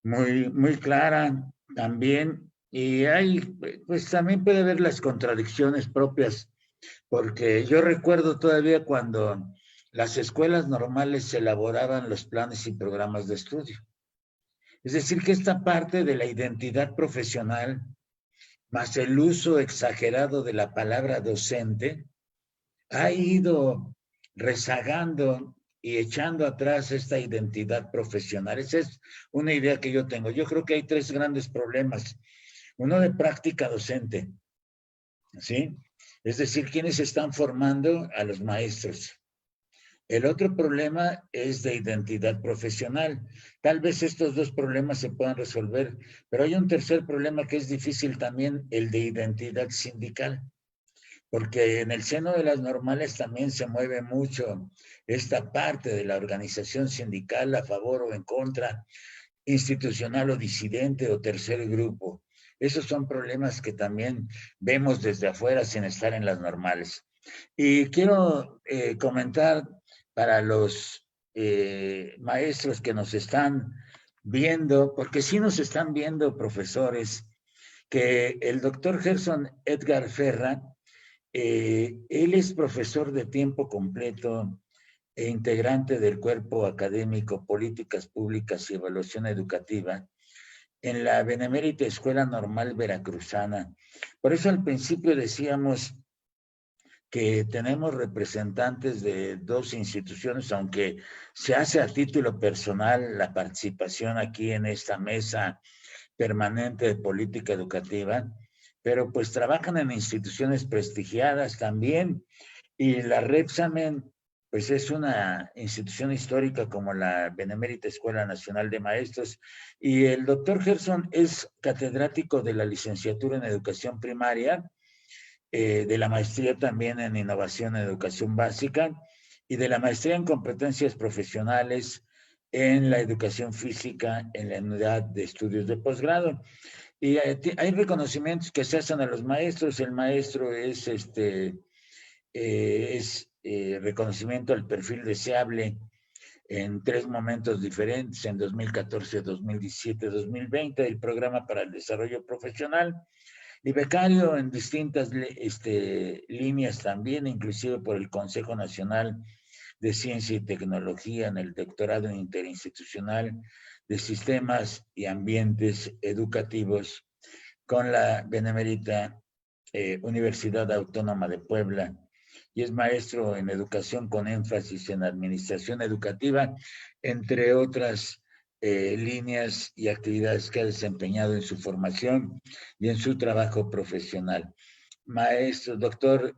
muy clara también. Y hay, pues también puede haber las contradicciones propias, porque yo recuerdo todavía cuando las escuelas normales elaboraban los planes y programas de estudio. Es decir, que esta parte de la identidad profesional, más el uso exagerado de la palabra docente, ha ido rezagando y echando atrás esta identidad profesional. Esa es una idea que yo tengo. Yo creo que hay tres grandes problemas. Uno de práctica docente, ¿sí? Es decir, ¿quiénes están formando a los maestros? El otro problema es de identidad profesional. Tal vez estos dos problemas se puedan resolver, pero hay un tercer problema que es difícil también, el de identidad sindical, porque en el seno de las normales también se mueve mucho esta parte de la organización sindical a favor o en contra, institucional o disidente o tercer grupo. Esos son problemas que también vemos desde afuera sin estar en las normales. Y quiero comentar para los maestros que nos están viendo, porque sí nos están viendo profesores, que el doctor Gerson Edgar Ferra, él es profesor de tiempo completo e integrante del cuerpo académico Políticas Públicas y Evaluación Educativa en la Benemérita Escuela Normal Veracruzana. Por eso al principio decíamos que tenemos representantes de dos instituciones, aunque se hace a título personal la participación aquí en esta mesa permanente de política educativa, pero pues trabajan en instituciones prestigiadas también, y la Repsamen pues es una institución histórica como la Benemérita Escuela Nacional de Maestros, y el doctor Gerson es catedrático de la licenciatura en Educación Primaria, de la maestría también en Innovación en Educación Básica y de la maestría en Competencias Profesionales en la Educación Física en la Unidad de Estudios de Posgrado. Y hay reconocimientos que se hacen a los maestros. El maestro es reconocimiento al perfil deseable en tres momentos diferentes, en 2014, 2017, 2020, el Programa para el Desarrollo Profesional, y becario en distintas líneas también, inclusive por el Consejo Nacional de Ciencia y Tecnología en el doctorado interinstitucional de Sistemas y Ambientes Educativos con la Benemérita Universidad Autónoma de Puebla, y es maestro en educación con énfasis en administración educativa, entre otras líneas y actividades que ha desempeñado en su formación y en su trabajo profesional. Maestro, doctor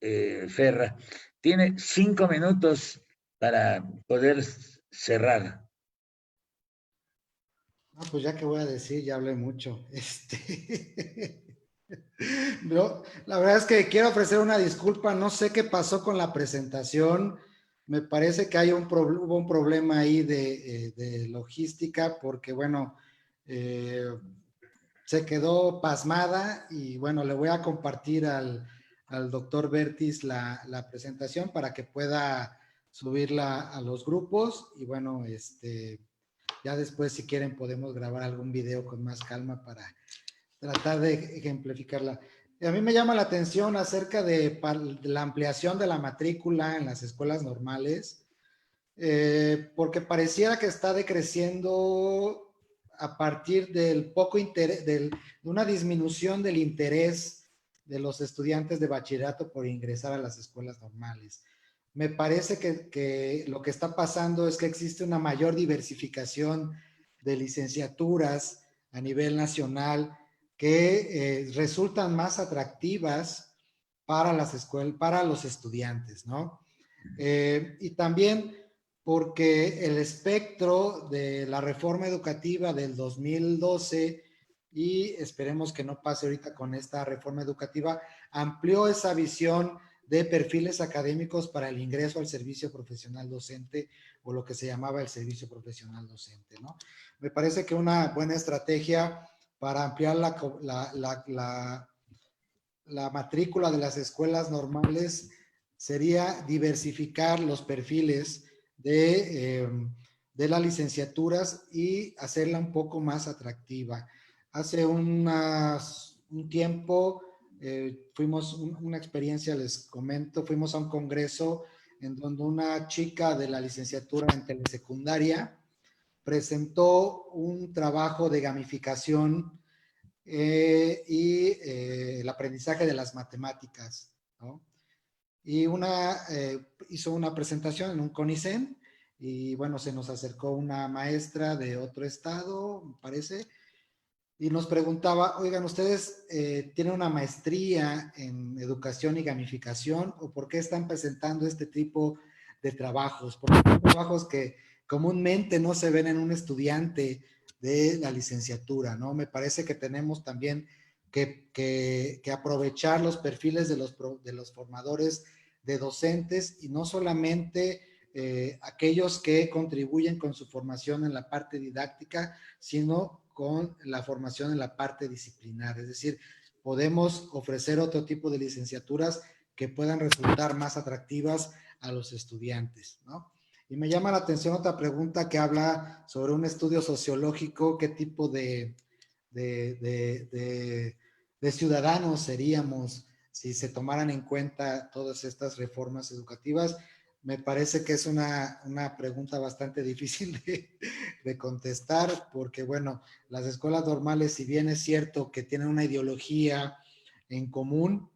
Ferra, tiene 5 minutos para poder cerrar. No, pues ya que voy a decir, ya hablé mucho. Pero la verdad es que quiero ofrecer una disculpa, no sé qué pasó con la presentación, me parece que hubo un problema ahí de logística, porque bueno, se quedó pasmada y bueno, le voy a compartir al doctor Bertis la presentación para que pueda subirla a los grupos y bueno, ya después si quieren podemos grabar algún video con más calma para tratar de ejemplificarla. A mí me llama la atención acerca de la ampliación de la matrícula en las escuelas normales, porque pareciera que está decreciendo a partir del poco interés, de una disminución del interés de los estudiantes de bachillerato por ingresar a las escuelas normales. Me parece que lo que está pasando es que existe una mayor diversificación de licenciaturas a nivel nacional que resultan más atractivas para las escuelas, para los estudiantes, ¿no? Y también porque el espectro de la reforma educativa del 2012, y esperemos que no pase ahorita con esta reforma educativa, amplió esa visión de perfiles académicos para el ingreso al servicio profesional docente o lo que se llamaba el servicio profesional docente, ¿no? Me parece que una buena estrategia para ampliar la matrícula de las escuelas normales sería diversificar los perfiles de las licenciaturas y hacerla un poco más atractiva. Hace un tiempo fuimos una experiencia, les comento, fuimos a un congreso en donde una chica de la licenciatura en telesecundaria presentó un trabajo de gamificación y el aprendizaje de las matemáticas, ¿no? Y hizo una presentación en un CONICEN y bueno, se nos acercó una maestra de otro estado, me parece, y nos preguntaba, oigan, ¿ustedes tienen una maestría en educación y gamificación o por qué están presentando este tipo de trabajos? Porque son trabajos que comúnmente no se ven en un estudiante de la licenciatura, ¿no? Me parece que tenemos también que aprovechar los perfiles de los formadores de docentes y no solamente aquellos que contribuyen con su formación en la parte didáctica, sino con la formación en la parte disciplinar. Es decir, podemos ofrecer otro tipo de licenciaturas que puedan resultar más atractivas a los estudiantes, ¿no? Y me llama la atención otra pregunta que habla sobre un estudio sociológico, qué tipo de ciudadanos seríamos si se tomaran en cuenta todas estas reformas educativas. Me parece que es una pregunta bastante difícil de contestar porque, bueno, las escuelas normales, si bien es cierto que tienen una ideología en común,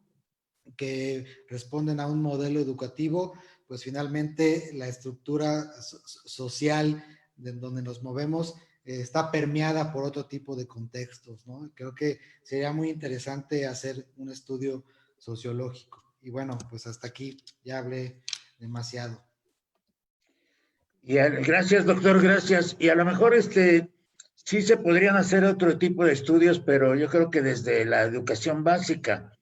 que responden a un modelo educativo, pues finalmente la estructura social de donde nos movemos está permeada por otro tipo de contextos, ¿no? Creo que sería muy interesante hacer un estudio sociológico. Y bueno, pues hasta aquí ya hablé demasiado. Gracias, doctor, gracias. Y a lo mejor sí se podrían hacer otro tipo de estudios, pero yo creo que desde la educación básica,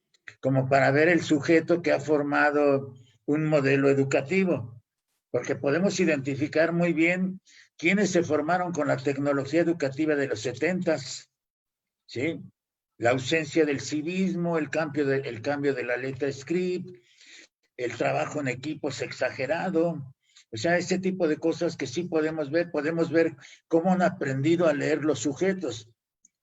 como para ver el sujeto que ha formado un modelo educativo, porque podemos identificar muy bien quiénes se formaron con la tecnología educativa de los 70s, ¿sí? La ausencia del civismo, el cambio de la letra script, el trabajo en equipos exagerado, o sea, ese tipo de cosas que sí podemos ver cómo han aprendido a leer los sujetos,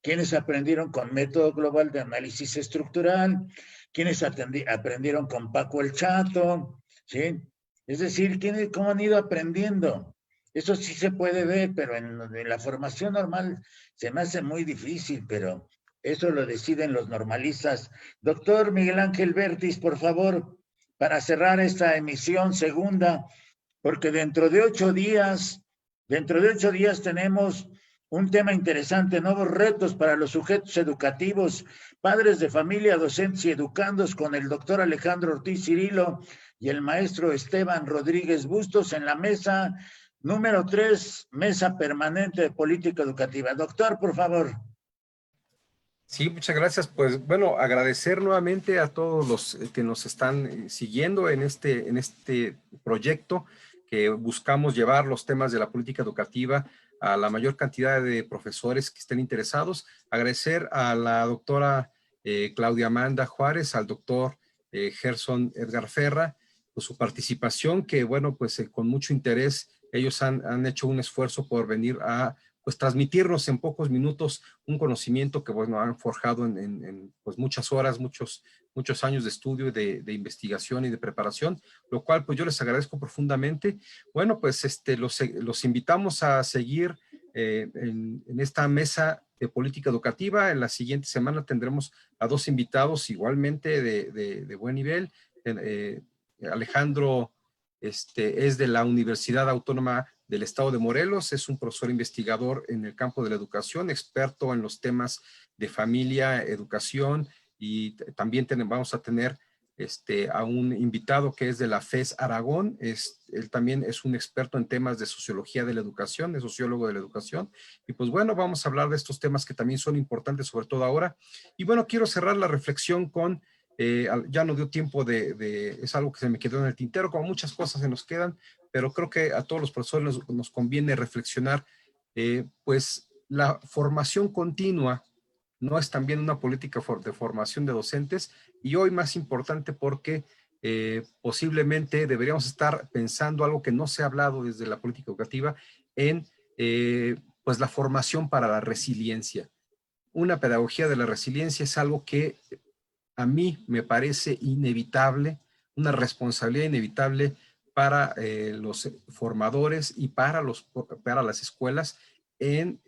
quienes aprendieron con método global de análisis estructural, quienes aprendieron con Paco el Chato, ¿sí? Es decir, cómo han ido aprendiendo. Eso sí se puede ver, pero en la formación normal se me hace muy difícil, pero eso lo deciden los normalistas. Doctor Miguel Ángel Vértiz, por favor, para cerrar esta emisión segunda, porque dentro de 8 días tenemos un tema interesante, nuevos retos para los sujetos educativos, padres de familia, docentes y educandos, con el doctor Alejandro Ortiz Cirilo y el maestro Esteban Rodríguez Bustos en la mesa número 3, mesa permanente de política educativa. Doctor, por favor. Sí, muchas gracias. Pues bueno, agradecer nuevamente a todos los que nos están siguiendo en este proyecto que buscamos llevar los temas de la política educativa a la mayor cantidad de profesores que estén interesados. Agradecer a la doctora Claudia Amanda Juárez, al doctor Gerson Edgar Ferra, por su participación, que bueno, pues con mucho interés ellos han hecho un esfuerzo por venir a pues transmitirnos en pocos minutos un conocimiento que bueno han forjado en pues muchas horas, muchos años de estudio, de investigación y de preparación, lo cual pues yo les agradezco profundamente. Bueno, pues los invitamos a seguir en esta mesa de política educativa. En la siguiente semana tendremos a 2 invitados igualmente de buen nivel. Alejandro es de la Universidad Autónoma del Estado de Morelos, es un profesor investigador en el campo de la educación, experto en los temas de familia, educación, y también vamos a tener a un invitado que es de la FES Aragón. Él también es un experto en temas de sociología de la educación, es sociólogo de la educación, y pues bueno, vamos a hablar de estos temas que también son importantes, sobre todo ahora. Y bueno, quiero cerrar la reflexión con Ya no dio tiempo es algo que se me quedó en el tintero, como muchas cosas se nos quedan, pero creo que a todos los profesores nos conviene reflexionar, pues la formación continua no es también una política de formación de docentes, y hoy más importante porque posiblemente deberíamos estar pensando algo que no se ha hablado desde la política educativa, en pues la formación para la resiliencia. Una pedagogía de la resiliencia es algo que a mí me parece inevitable, una responsabilidad inevitable para los formadores y para las escuelas en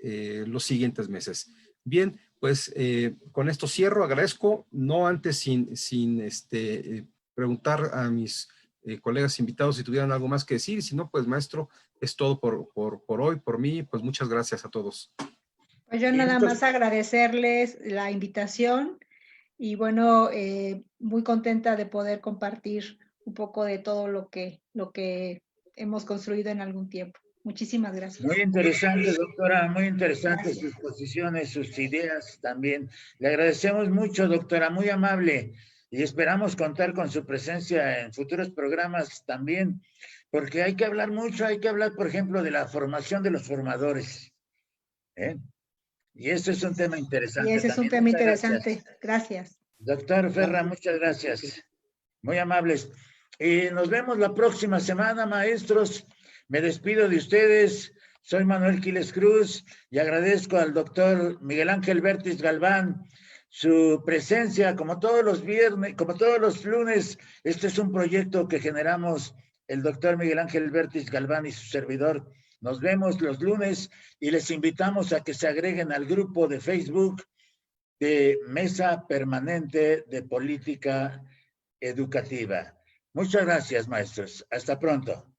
los siguientes meses. Bien, pues con esto cierro. Agradezco, no antes sin preguntar a mis colegas invitados si tuvieran algo más que decir, y si no, pues maestro, es todo por hoy, por mí. Pues muchas gracias a todos. Pues yo nada más agradecerles la invitación y bueno, muy contenta de poder compartir un poco de todo lo que hemos construido en algún tiempo. Muchísimas gracias. Muy interesante, doctora, muy interesante sus posiciones, sus ideas también. Le agradecemos mucho, doctora, muy amable, y esperamos contar con su presencia en futuros programas también, porque hay que hablar mucho, hay que hablar, por ejemplo, de la formación de los formadores. Y ese es un tema interesante. Y ese es un tema interesante. Gracias. Doctor Ferra, muchas gracias. Muy amables. Y nos vemos la próxima semana, maestros. Me despido de ustedes. Soy Manuel Quiles Cruz y agradezco al doctor Miguel Ángel Bertis Galván su presencia, como todos los viernes, como todos los lunes. Este es un proyecto que generamos el doctor Miguel Ángel Bertis Galván y su servidor. Nos vemos los lunes y les invitamos a que se agreguen al grupo de Facebook de Mesa Permanente de Política Educativa. Muchas gracias, maestros. Hasta pronto.